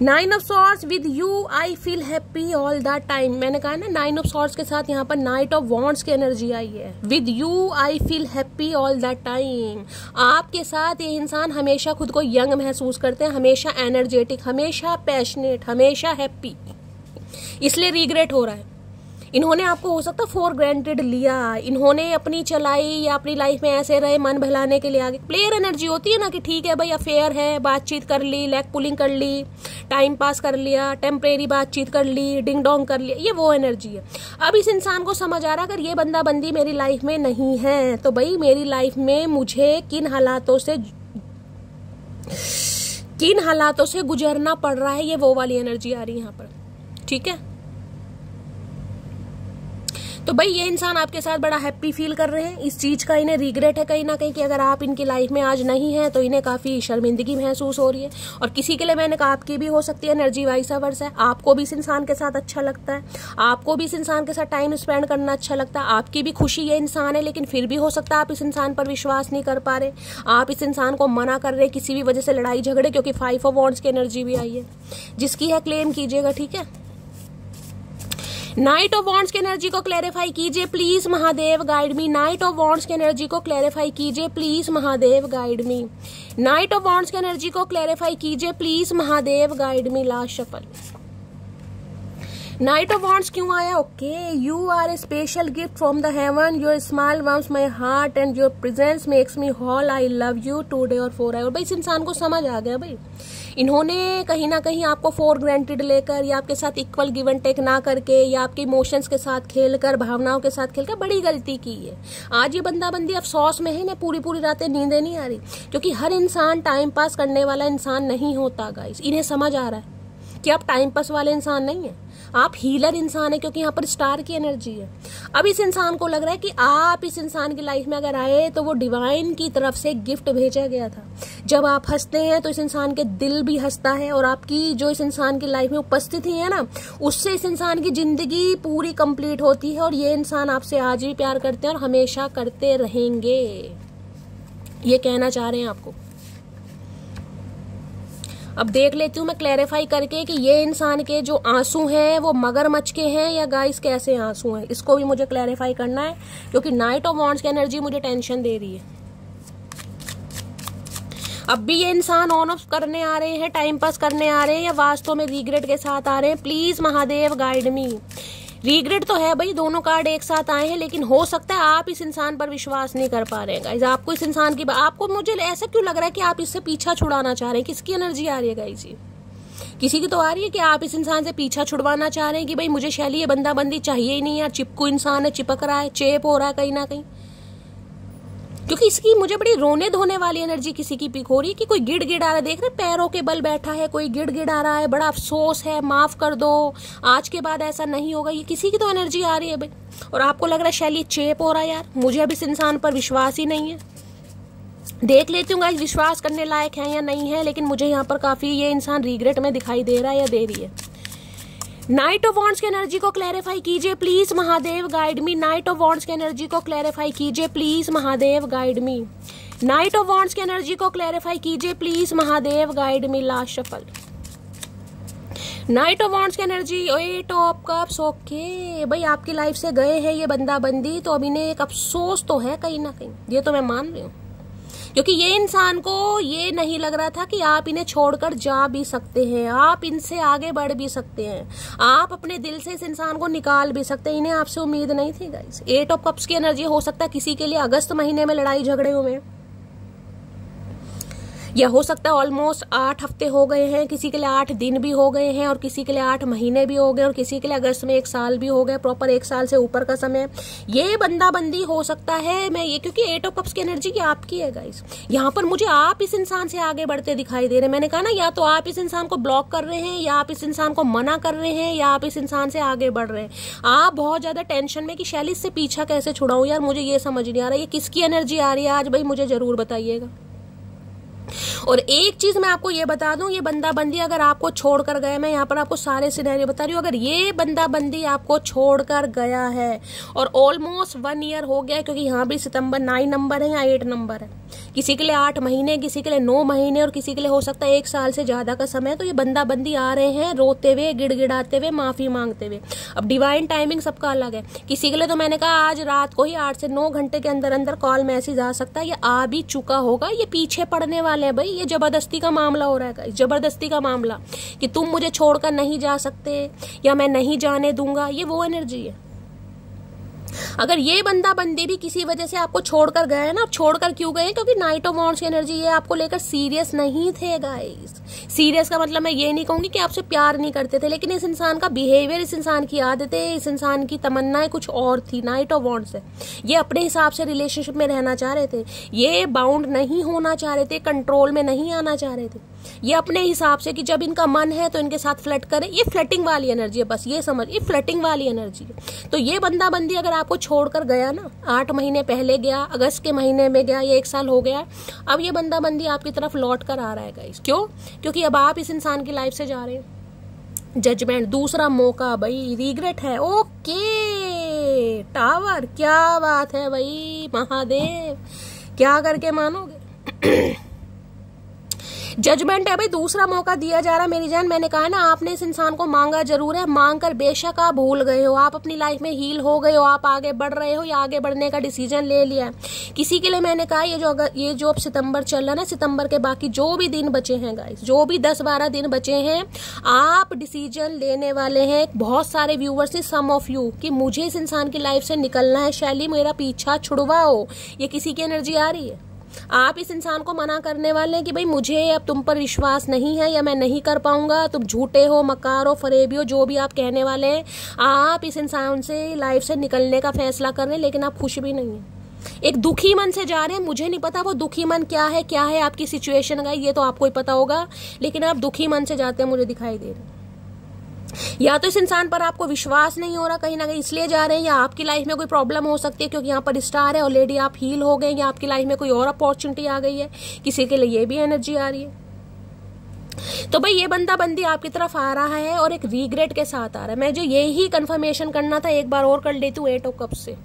9 of swords, with you I feel happy all the time. मैंने कहा ना 9 ऑफ सॉर्ड्स के साथ यहाँ पर नाइट ऑफ वॉन्ड्स की एनर्जी आई है। With you I feel happy all the time. आपके साथ ये इंसान हमेशा खुद को यंग महसूस करते हैं, हमेशा एनर्जेटिक, हमेशा पैशनेट, हमेशा हैप्पी, इसलिए रिग्रेट हो रहा है। इन्होंने आपको हो सकता है फॉर ग्रांटेड लिया, इन्होंने अपनी चलाई या अपनी लाइफ में ऐसे रहे मन बहलाने के लिए आगे। प्लेयर एनर्जी होती है ना कि ठीक है भाई अफेयर है, बातचीत कर ली, लेग पुलिंग कर ली, टाइम पास कर लिया, टेम्परेरी बातचीत कर ली, डिंग डोंग कर लिया, ये वो एनर्जी है। अब इस इंसान को समझ आ रहा अगर ये बंदा बंदी मेरी लाइफ में नहीं है तो भाई मेरी लाइफ में मुझे किन हालातों से गुजरना पड़ रहा है, ये वो वाली एनर्जी आ रही है यहाँ पर। ठीक है, तो भाई ये इंसान आपके साथ बड़ा हैप्पी फील कर रहे हैं, इस चीज का इन्हें रिग्रेट है कहीं ना कहीं कि अगर आप इनकी लाइफ में आज नहीं है तो इन्हें काफी शर्मिंदगी महसूस हो रही है। और किसी के लिए मैंने कहा आपकी भी हो सकती है एनर्जी वाइस वर्सा है, आपको भी इस इंसान के साथ अच्छा लगता है, आपको भी इस इंसान के साथ टाइम स्पेंड करना अच्छा लगता है, आपकी भी खुशी ये इंसान है, लेकिन फिर भी हो सकता है आप इस इंसान पर विश्वास नहीं कर पा रहे, आप इस इंसान को मना कर रहे किसी भी वजह से लड़ाई झगड़े, क्योंकि 5 ऑफ वॉन्ड्स की एनर्जी भी आई है। जिसकी है क्लेम कीजिएगा, ठीक है। नाइट ऑफ वॉन्ड्स की एनर्जी को क्लैरिफाई कीजिए please Mahadev, guide me. Knight of wands की एनर्जी को क्लैरिफाई कीजिए please Mahadev, guide me. Knight of wands की एनर्जी को क्लैरिफाई कीजिए please Mahadev, guide me. Last shuffle. Knight of wands क्यों आया? Okay, you are a special gift from the heaven, your smile warms my heart and your presence makes me whole, I love you today और फॉर एवर। भाई इस इंसान को समझ आ गया भाई, इन्होंने कहीं ना कहीं आपको फॉर ग्रांटेड लेकर या आपके साथ इक्वल गिव एंड टेक ना करके या आपके इमोशंस के साथ खेलकर, भावनाओं के साथ खेलकर बड़ी गलती की है। आज ये बंदा बंदी अफसोस में है, इन्हें पूरी रातें नींदें नहीं आ रही, क्योंकि हर इंसान टाइम पास करने वाला इंसान नहीं होता गाइस। इन्हें समझ आ रहा है कि आप टाइम पास वाले इंसान नहीं है, आप हीलर इंसान है, क्योंकि यहाँ पर स्टार की एनर्जी है। अब इस इंसान को लग रहा है कि आप इस इंसान की लाइफ में अगर आए तो वो डिवाइन की तरफ से गिफ्ट भेजा गया था। जब आप हंसते हैं तो इस इंसान के दिल भी हंसता है, और आपकी जो इस इंसान की लाइफ में उपस्थिति है ना, उससे इस इंसान की जिंदगी पूरी कंप्लीट होती है। और ये इंसान आपसे आज भी प्यार करते हैं और हमेशा करते रहेंगे, ये कहना चाह रहे हैं आपको। अब देख लेती हूँ मैं क्लैरिफाई करके कि ये इंसान के जो आंसू हैं वो मगरमच्छ के हैं या गाइस कैसे आंसू हैं, इसको भी मुझे क्लैरिफाई करना है, क्योंकि नाइट ऑफ वॉन्ड्स की एनर्जी मुझे टेंशन दे रही है। अब भी ये इंसान ऑन ऑफ करने आ रहे हैं, टाइम पास करने आ रहे हैं, या वास्तव में रिग्रेट के साथ आ रहे हैं? Please Mahadev guide me. Regret तो है भाई, दोनों कार्ड एक साथ आए हैं, लेकिन हो सकता है आप इस इंसान पर विश्वास नहीं कर पा रहे हैं गाइस। आपको इस इंसान की आपको मुझे ऐसा क्यों लग रहा है कि आप इससे पीछा छुड़ाना चाह रहे हैं? किसकी एनर्जी आ रही है गाइस? किसी की तो आ रही है कि आप इस इंसान से पीछा छुड़वाना चाह रहे हैं कि भाई मुझे शैली ये बंदा बंदी चाहिए ही नहीं यार, चिपकू इंसान है, चिपक रहा है, चेप हो रहा है कहीं ना कहीं। क्योंकि इसकी मुझे बड़ी रोने धोने वाली एनर्जी किसी की पिक हो रही है कि कोई गिड़ गिड़ आ रहा है, देख रहे पैरों के बल बैठा है, कोई गिड़ गिड़ आ रहा है, बड़ा अफसोस है, माफ कर दो, आज के बाद ऐसा नहीं होगा, ये किसी की तो एनर्जी आ रही है भाई। और आपको लग रहा है शैली चेप हो रहा है यार, मुझे अब इस इंसान पर विश्वास ही नहीं है। देख लेती हूँ गाइस विश्वास करने लायक है या नहीं है, लेकिन मुझे यहाँ पर काफी ये इंसान रिग्रेट में दिखाई दे रहा है या दे रही है। नाइट ऑफ वॉन्ड्स की एनर्जी को क्लैरिफाई कीजिए please Mahadev, guide me. Knight of wands की एनर्जी को क्लैरिफाई कीजिए please Mahadev, guide me. Knight of wands की एनर्जी को क्लैरिफाई कीजिए please Mahadev, guide me. Last shuffle. Knight of wands की एनर्जी, 8 ऑफ कप्स। ओके भाई आपकी लाइफ से गए हैं ये बंदा बंदी, तो अब इन्हें एक अफसोस तो है कहीं ना कहीं, ये तो मैं मान रही हूँ, क्योंकि ये इंसान को ये नहीं लग रहा था कि आप इन्हें छोड़कर जा भी सकते हैं, आप इनसे आगे बढ़ भी सकते हैं, आप अपने दिल से इस इंसान को निकाल भी सकते हैं। इन्हें आपसे उम्मीद नहीं थी गाइस। 8 ऑफ कप्स की एनर्जी, हो सकता है किसी के लिए अगस्त महीने में लड़ाई झगड़े हुए, या हो सकता है ऑलमोस्ट 8 हफ्ते हो गए हैं, किसी के लिए 8 दिन भी हो गए हैं, और किसी के लिए 8 महीने भी हो गए, और किसी के लिए अगस्त में 1 साल भी हो गए, प्रॉपर 1 साल से ऊपर का समय। ये बंदाबंदी हो सकता है। मैं ये क्योंकि 8 ऑफ कप्स की एनर्जी की आपकी है गाइस, यहाँ पर मुझे आप इस इंसान से आगे बढ़ते दिखाई दे रहे हैं। मैंने कहा ना, या तो आप इस इंसान को ब्लॉक कर रहे हैं, या आप इस इंसान को मना कर रहे हैं, या आप इस इंसान से आगे बढ़ रहे हैं। आप बहुत ज्यादा टेंशन में कि शैली इससे पीछा कैसे छुड़ाऊं यार, मुझे ये समझ नहीं आ रहा, ये किसकी एनर्जी आ रही है आज भाई, मुझे जरूर बताइएगा। और एक चीज मैं आपको ये बता दूं, ये बंदाबंदी अगर आपको छोड़कर गया, मैं यहाँ पर आपको सारे सिनेरियो बता रही हूँ, अगर ये बंदाबंदी आपको छोड़कर गया है और ऑलमोस्ट 1 ईयर हो गया, क्योंकि यहाँ भी सितंबर 9 नंबर है या 8 नंबर है, किसी के लिए 8 महीने, किसी के लिए 9 महीने, और किसी के लिए हो सकता है 1 साल से ज्यादा का समय, तो ये बंदाबंदी आ रहे हैं रोते हुए, गिड़गिड़ाते हुए, माफी मांगते हुए। अब डिवाइन टाइमिंग सबका अलग है, किसी के लिए तो मैंने कहा आज रात को ही 8 से 9 घंटे के अंदर अंदर कॉल मैसेज आ सकता है, ये आ भी चुका होगा। ये पीछे पड़ने वाले हैं भाई, ये जबरदस्ती का मामला हो रहा है, जबरदस्ती का मामला कि तुम मुझे छोड़कर नहीं जा सकते या मैं नहीं जाने दूंगा, ये वो एनर्जी है। अगर ये बंदाबंदी भी किसी वजह से आपको छोड़कर गए हैं ना, छोड़कर क्यों गए, क्योंकि नाइट ऑफ वॉन्ड्स की एनर्जी ये आपको लेकर सीरियस नहीं थे गाइस। सीरियस का मतलब मैं ये नहीं कहूंगी कि आपसे प्यार नहीं करते थे, लेकिन इस इंसान का बिहेवियर, इस इंसान की आदतें, इस इंसान की तमन्नाएं कुछ और थी। नाइट ऑफ वॉन्ड्स है, ये अपने हिसाब से रिलेशनशिप में रहना चाह रहे थे, ये बाउंड नहीं होना चाह रहे थे, कंट्रोल में नहीं आना चाह रहे थे, ये अपने हिसाब से कि जब इनका मन है तो इनके साथ फ्लर्ट करें। ये फ्लर्टिंग वाली एनर्जी है, बस ये समझ, ये फ्लर्टिंग वाली एनर्जी है। तो ये बंदाबंदी अगर आपको छोड़कर गया ना, 8 महीने पहले गया, अगस्त के महीने में गया, ये 1 साल हो गया, अब ये बंदाबंदी आपकी तरफ लौट कर आ रहा है गाइस। क्यों? क्योंकि अब आप इस इंसान की लाइफ से जा रहे हैं। जजमेंट, दूसरा मौका भाई, रिग्रेट है। ओके टावर, क्या बात है भाई, महादेव क्या करके मानोगे। जजमेंट है भाई, दूसरा मौका दिया जा रहा है मेरी जान। मैंने कहा ना, आपने इस इंसान को मांगा जरूर है, मांग कर बेशक आप भूल गए हो, आप अपनी लाइफ में हील हो गए हो, आप आगे बढ़ रहे हो या आगे बढ़ने का डिसीजन ले लिया है। किसी के लिए मैंने कहा ये जो अब सितंबर चल रहा है ना, सितंबर के बाकी जो भी दिन बचे हैं गाइस, जो भी 10-12 दिन बचे हैं, आप डिसीजन लेने वाले हैं। बहुत सारे व्यूवर्स ने, सम ऑफ यू, कि मुझे इस इंसान की लाइफ से निकलना है, शैली मेरा पीछा छुड़वाओ, ये किसी की एनर्जी आ रही है। आप इस इंसान को मना करने वाले हैं कि भाई मुझे अब तुम पर विश्वास नहीं है या मैं नहीं कर पाऊंगा, तुम झूठे हो, मकार हो, फरेबी हो, जो भी आप कहने वाले हैं। आप इस इंसान से लाइफ से निकलने का फैसला कर रहे हैं, लेकिन आप खुश भी नहीं है। एक दुखी मन से जा रहे हैं। मुझे नहीं पता वो दुखी मन क्या है आपकी सिचुएशन का, ये तो आपको ही पता होगा, लेकिन आप दुखी मन से जाते हैं, मुझे दिखाई दे रहे हैं। या तो इस इंसान पर आपको विश्वास नहीं हो रहा कहीं ना कहीं, इसलिए जा रहे हैं, या आपकी लाइफ में कोई प्रॉब्लम हो सकती है क्योंकि यहाँ पर स्टार है, ऑलरेडी आप हील हो गए, या आपकी लाइफ में कोई और अपॉर्चुनिटी आ गई है, किसी के लिए ये भी एनर्जी आ रही है। तो भाई ये बंदाबंदी आपकी तरफ आ रहा है और एक रिग्रेट के साथ आ रहा है। मैं जो यही कंफर्मेशन करना था, एक बार और कर लेती हूँ 8 ऑफ कप्स से।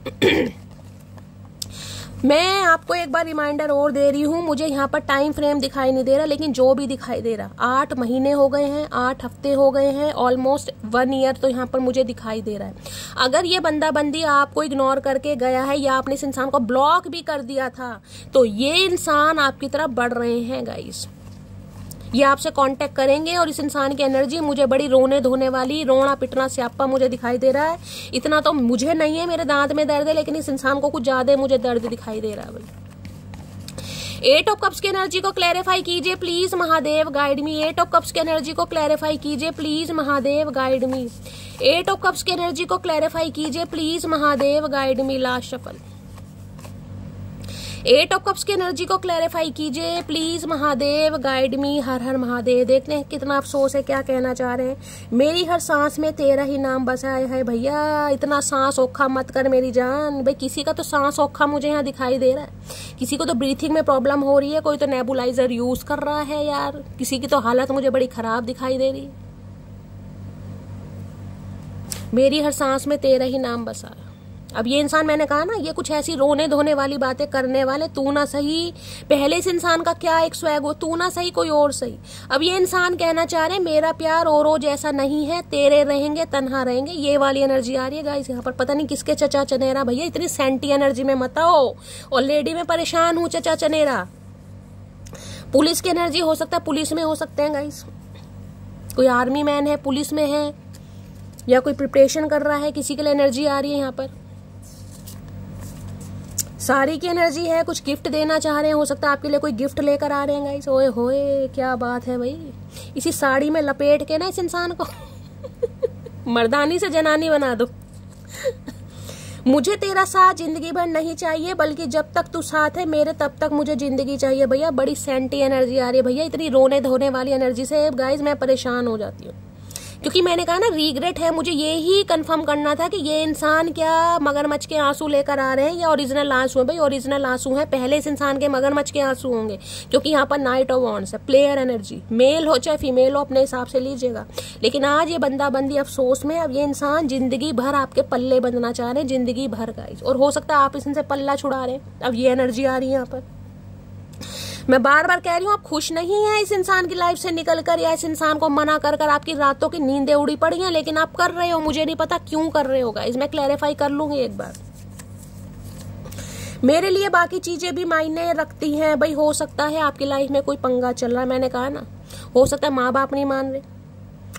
मैं आपको एक बार रिमाइंडर और दे रही हूँ, मुझे यहाँ पर टाइम फ्रेम दिखाई नहीं दे रहा, लेकिन जो भी दिखाई दे रहा, 8 महीने हो गए हैं, 8 हफ्ते हो गए हैं, ऑलमोस्ट 1 ईयर तो यहाँ पर मुझे दिखाई दे रहा है। अगर ये बंदाबंदी आपको इग्नोर करके गया है या आपने इस इंसान को ब्लॉक भी कर दिया था, तो ये इंसान आपकी तरफ बढ़ रहे हैं गाइस। ये आपसे कांटेक्ट करेंगे और इस इंसान की एनर्जी मुझे बड़ी रोने धोने वाली, रोना पिटना स्यापा मुझे दिखाई दे रहा है। इतना तो मुझे नहीं है, मेरे दांत में दर्द है, लेकिन इस इंसान को कुछ ज्यादा मुझे दर्द दिखाई दे रहा है भाई। 8 ऑफ कप्स की एनर्जी को क्लैरिफाई कीजिए please, Mahadev guide me. 8 of cups की एनर्जी को क्लैरिफाई कीजिए please, Mahadev guide me. 8 of cups की एनर्जी को क्लैरिफाई कीजिए please, Mahadev guide me. Last shuffle. 8 of cups की एनर्जी को क्लैरिफाई कीजिए please, Mahadev guide me. Har Har Mahadev. देखते हैं कितना अफसोस है, क्या कहना चाह रहे हैं। मेरी हर सांस में तेरा ही नाम बसा है भैया, इतना सांस औखा मत कर मेरी जान। भाई किसी का तो सांस औखा मुझे यहाँ दिखाई दे रहा है, किसी को तो ब्रीथिंग में प्रॉब्लम हो रही है, कोई तो नेबुलाइजर यूज कर रहा है यार, किसी की तो हालत मुझे बड़ी खराब दिखाई दे रही है। मेरी हर सांस में तेरा ही नाम बसा है। अब ये इंसान, मैंने कहा ना, ये कुछ ऐसी रोने धोने वाली बातें करने वाले, तू ना सही, पहले इस इंसान का क्या एक स्वैग हो, तू ना सही कोई और सही। अब ये इंसान कहना चाह रहे मेरा प्यार और जैसा नहीं है, तेरे रहेंगे तन्हा रहेंगे, ये वाली एनर्जी आ रही है गाइस यहाँ पर। पता नहीं किसके चचा चनेरा, भैया इतनी सेंटी एनर्जी में मत आओ, और लेडी में परेशान हूं चचा चनेरा। पुलिस की एनर्जी हो सकता है, पुलिस में हो सकते हैं गाइस, कोई आर्मी मैन है, पुलिस में है, या कोई प्रिपरेशन कर रहा है, किसी के लिए एनर्जी आ रही है यहाँ पर। साड़ी की एनर्जी है, कुछ गिफ्ट देना चाह रहे हैं, हो सकता है आपके लिए कोई गिफ्ट लेकर आ रहे हैं गाइस। ओए होए क्या बात है भाई, इसी साड़ी में लपेट के ना इस इंसान को मर्दानी से जनानी बना दो। मुझे तेरा साथ जिंदगी भर नहीं चाहिए, बल्कि जब तक तू साथ है मेरे तब तक मुझे जिंदगी चाहिए। भैया बड़ी सेंटी एनर्जी आ रही है भैया, इतनी रोने धोने वाली एनर्जी से गाइस मैं परेशान हो जाती हूँ। क्योंकि मैंने कहा ना रिग्रेट है, मुझे ये ही कंफर्म करना था कि ये इंसान क्या मगरमच्छ के आंसू लेकर आ रहे हैं या ओरिजिनल आंसू है। भाई ओरिजिनल आंसू है, पहले इस इंसान के मगरमच्छ के आंसू होंगे, क्योंकि यहाँ पर नाइट ऑफ वॉन्ड्स है, प्लेयर एनर्जी, मेल हो चाहे फीमेल हो अपने हिसाब से लीजिएगा। लेकिन आज ये बंदा बंदी अफसोस में, अब ये इंसान जिंदगी भर आपके पल्ले बंधना चाह रहे हैं, जिंदगी भर गाइस। और हो सकता है आप इनसे पल्ला छुड़ा रहे हैं, अब ये एनर्जी आ रही है यहाँ पर। मैं बार बार कह रही हूँ आप खुश नहीं हैं इस इंसान की लाइफ से निकलकर, या इस इंसान को मना कर कर आपकी रातों की नींदें उड़ी पड़ी हैं, लेकिन आप कर रहे हो, मुझे नहीं पता क्यों कर रहे हो गाइस, मैं क्लैरिफाई कर लूंगी एक बार। मेरे लिए बाकी चीजें भी मायने रखती हैं भाई। हो सकता है आपकी लाइफ में कोई पंगा चल रहा है, मैंने कहा ना, हो सकता है माँ बाप नहीं मान रहे,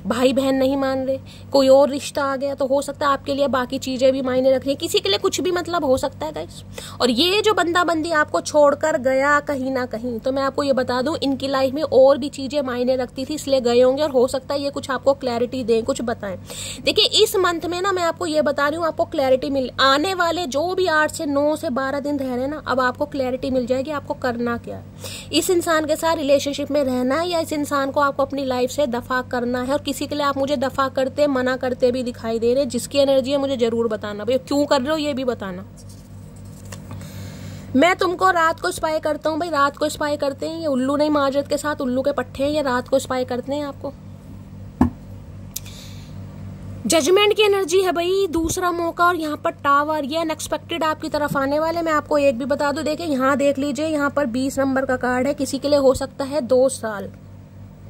भाई बहन नहीं मान रहे, कोई और रिश्ता आ गया, तो हो सकता है आपके लिए बाकी चीजें भी मायने रख रही है, किसी के लिए कुछ भी मतलब हो सकता है गाइस। और ये जो बंदा बंदी आपको छोड़कर गया कहीं ना कहीं, तो मैं आपको ये बता दूं इनकी लाइफ में और भी चीजें मायने रखती थी, इसलिए गए होंगे। और हो सकता है ये कुछ आपको क्लैरिटी दें, कुछ बताएं। देखिए इस मंथ में ना मैं आपको ये बता रही हूँ, आपको क्लैरिटी मिल, आने वाले जो भी 8 से 9 से 12 दिन रह रहे ना, अब आपको क्लैरिटी मिल जाएगी आपको करना क्या है। इस इंसान के साथ रिलेशनशिप में रहना है या इस इंसान को आपको अपनी लाइफ से दफा करना है। और किसी के लिए आप मुझे दफा करते मना करते भी दिखाई दे रहे, जिसकी एनर्जी है मुझे जरूर बताना भैया, क्यों कर रहे हो ये भी बताना। मैं तुमको रात को स्पाई करता हूँ भाई, रात को स्पाई करते हैं ये उल्लू नहीं, माजरत के साथ उल्लू के पट्टे हैं, ये रात को स्पाई करते हैं आपको। जजमेंट की एनर्जी है भाई, दूसरा मौका, और यहाँ पर टावर, ये अनएक्सपेक्टेड आपकी तरफ आने वाले। मैं आपको एक भी बता दूं, देखिए यहाँ देख लीजिए, यहाँ पर 20 नंबर का कार्ड है, किसी के लिए हो सकता है 2 साल।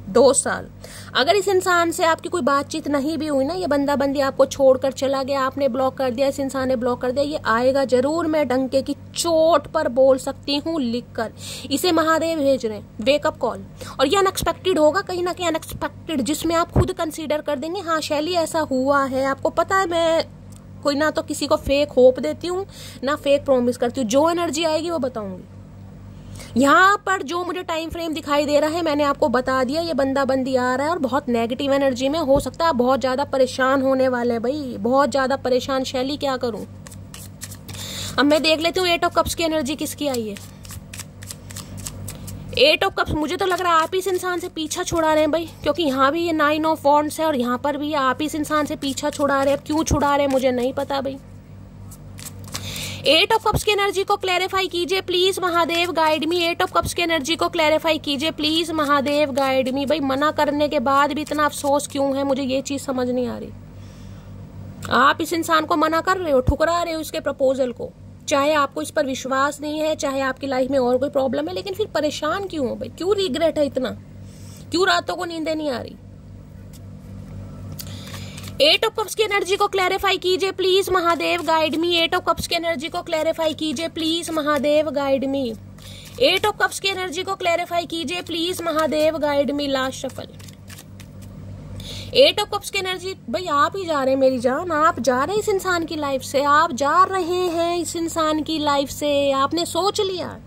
2 साल अगर इस इंसान से आपकी कोई बातचीत नहीं भी हुई ना, ये बंदा बंदी आपको छोड़कर चला गया, आपने ब्लॉक कर दिया, इस इंसान ने ब्लॉक कर दिया, ये आएगा जरूर, मैं डंके की चोट पर बोल सकती हूँ लिखकर। इसे महादेव भेज रहे हैं, वेकअप कॉल। और ये अनएक्सपेक्टेड होगा, कहीं ना कहीं अनएक्सपेक्टेड, जिसमें आप खुद कंसीडर कर देंगे हाँ शैली ऐसा हुआ है। आपको पता है मैं कोई ना तो किसी को फेक होप देती हूँ ना फेक प्रॉमिस करती हूँ, जो एनर्जी आएगी वो बताऊंगी। यहाँ पर जो मुझे टाइम फ्रेम दिखाई दे रहा है मैंने आपको बता दिया, ये बंदा बंदी आ रहा है और बहुत नेगेटिव एनर्जी में, हो सकता है आप बहुत ज्यादा परेशान होने वाले हैं भाई, बहुत ज्यादा परेशान। शैली क्या करूं, अब मैं देख लेती हूँ 8 ऑफ कप्स की एनर्जी किसकी आई है। 8 ऑफ कप्स, मुझे तो लग रहा है आप इस इंसान से पीछा छुड़ा रहे हैं भाई, क्योंकि यहाँ भी ये 9 ऑफ वॉन्ड्स है और यहाँ पर भी आप इस इंसान से पीछा छुड़ा रहे हैं। अब क्यों छुड़ा रहे हैं मुझे नहीं पता भाई। 8 ऑफ कप्स की एनर्जी को क्लैरिफाई कीजिए please Mahadev, guide me. 8 of cups की एनर्जी को क्लैरिफाई कीजिए प्लीज महादेव, गाइड मी। भाई मना करने के बाद भी इतना अफसोस क्यों है, मुझे ये चीज समझ नहीं आ रही। आप इस इंसान को मना कर रहे हो, ठुकरा रहे हो इसके प्रपोजल को, चाहे आपको इस पर विश्वास नहीं है, चाहे आपकी लाइफ में और कोई प्रॉब्लम है, लेकिन फिर परेशान क्यों हो भाई, क्यों रिग्रेट है इतना, क्यों रातों को नींदें नहीं आ रही। 8 ऑफ कप्स की एनर्जी को क्लैरिफाई कीजिए please Mahadev, guide me. 8 of cups की एनर्जी को क्लैरिफाई कीजिए please Mahadev, guide me. 8 of cups की एनर्जी को क्लैरिफाई कीजिए please Mahadev, guide me. Last shuffle. 8 of cups की एनर्जी, भाई आप ही जा रहे हैं मेरी जान, आप जा रहे हैं इस इंसान की लाइफ से, आप जा रहे हैं इस इंसान की लाइफ से, आपने सोच लिया।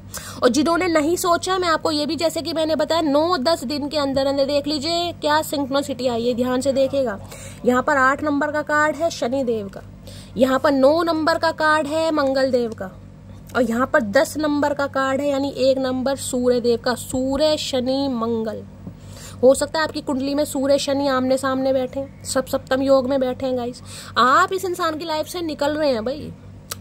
और जिन्होंने नहीं सोचा, मैं आपको ये भी जैसे कि मैंने बताया 9-10 दिन के अंदर अंदर देख लीजिए क्या सिंक्रोनिसिटी आई है, ध्यान से देखेगा। यहाँ पर 8 नंबर का कार्ड है शनि देव का, यहाँ पर 9 नंबर का कार्ड है मंगल देव का, और यहाँ पर 10 नंबर का कार्ड है यानी 1 नंबर सूर्य देव का। सूर्य शनि मंगल, हो सकता है आपकी कुंडली में सूर्य शनि आमने सामने बैठे, सब सप्तम योग में बैठे हैं गाइस। आप इस इंसान की लाइफ से निकल रहे हैं भाई,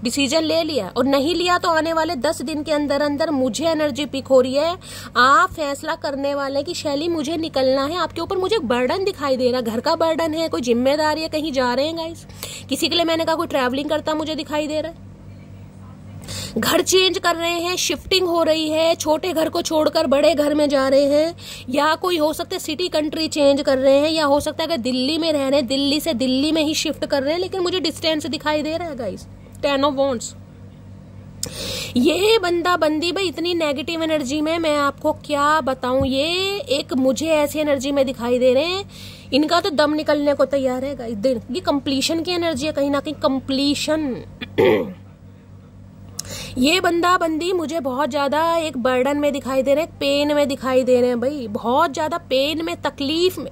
डिसीजन ले लिया, और नहीं लिया तो आने वाले 10 दिन के अंदर अंदर मुझे एनर्जी पिक हो रही है, आप फैसला करने वाले कि शैली मुझे निकलना है। आपके ऊपर मुझे बर्डन दिखाई दे रहा, घर का बर्डन है, कोई जिम्मेदारी है, कहीं जा रहे हैं गाइस, किसी के लिए मैंने कहा कोई ट्रैवलिंग करता मुझे दिखाई दे रहा है, घर चेंज कर रहे हैं, शिफ्टिंग हो रही है, छोटे घर को छोड़कर बड़े घर में जा रहे हैं, या कोई हो सकता है सिटी कंट्री चेंज कर रहे हैं, या हो सकता है अगर दिल्ली में रह रहे हैं दिल्ली से दिल्ली में ही शिफ्ट कर रहे हैं, लेकिन मुझे डिस्टेंस दिखाई दे रहा है गाइस। 10 ऑफ वॉन्ड्स, ये बंदा बंदी भाई इतनी नेगेटिव एनर्जी में मैं आपको क्या बताऊं, ये एक मुझे ऐसी एनर्जी में दिखाई दे रहे हैं, इनका तो दम निकलने को तैयार है गाइस। ये कंप्लीशन की एनर्जी है, कहीं ना कहीं कंप्लीशन। ये बंदा बंदी मुझे बहुत ज्यादा एक बर्डन में दिखाई दे रहे हैं, पेन में दिखाई दे रहे हैं भाई, बहुत ज्यादा पेन में, तकलीफ में।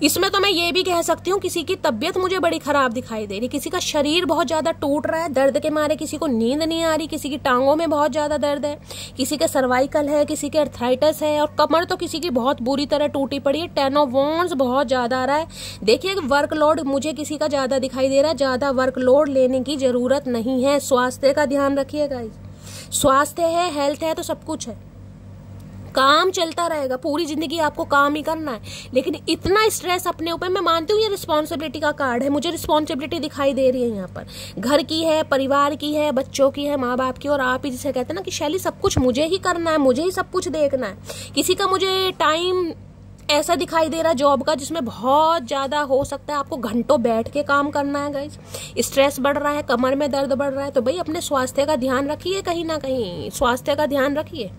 इसमें तो मैं ये भी कह सकती हूँ किसी की तबीयत मुझे बड़ी खराब दिखाई दे रही, किसी का शरीर बहुत ज्यादा टूट रहा है दर्द के मारे, किसी को नींद नहीं आ रही, किसी की टांगों में बहुत ज्यादा दर्द है, किसी के सर्वाइकल है, किसी के अर्थराइटिस है, और कमर तो किसी की बहुत बुरी तरह टूटी पड़ी है। 10 ऑफ वॉन्ड्स बहुत ज्यादा आ रहा है। देखिए वर्कलोड मुझे किसी का ज्यादा दिखाई दे रहा है, ज्यादा वर्कलोड लेने की जरूरत नहीं है। स्वास्थ्य का ध्यान रखिएगा, स्वास्थ्य है, हेल्थ है तो सब कुछ है, काम चलता रहेगा, पूरी जिंदगी आपको काम ही करना है। लेकिन इतना स्ट्रेस अपने ऊपर, मैं मानती हूँ ये रिस्पॉन्सिबिलिटी का कार्ड है, मुझे रिस्पॉन्सिबिलिटी दिखाई दे रही है यहाँ पर, घर की है, परिवार की है, बच्चों की है, माँ बाप की, और आप ही जिसे कहते हैं ना कि शैली सब कुछ मुझे ही करना है, मुझे ही सब कुछ देखना है। किसी का मुझे टाइम ऐसा दिखाई दे रहा है जॉब का जिसमें बहुत ज्यादा हो सकता है आपको घंटों बैठ के काम करना है गाइस, स्ट्रेस बढ़ रहा है, कमर में दर्द बढ़ रहा है, तो भाई अपने स्वास्थ्य का ध्यान रखिए, कहीं ना कहीं स्वास्थ्य का ध्यान रखिए।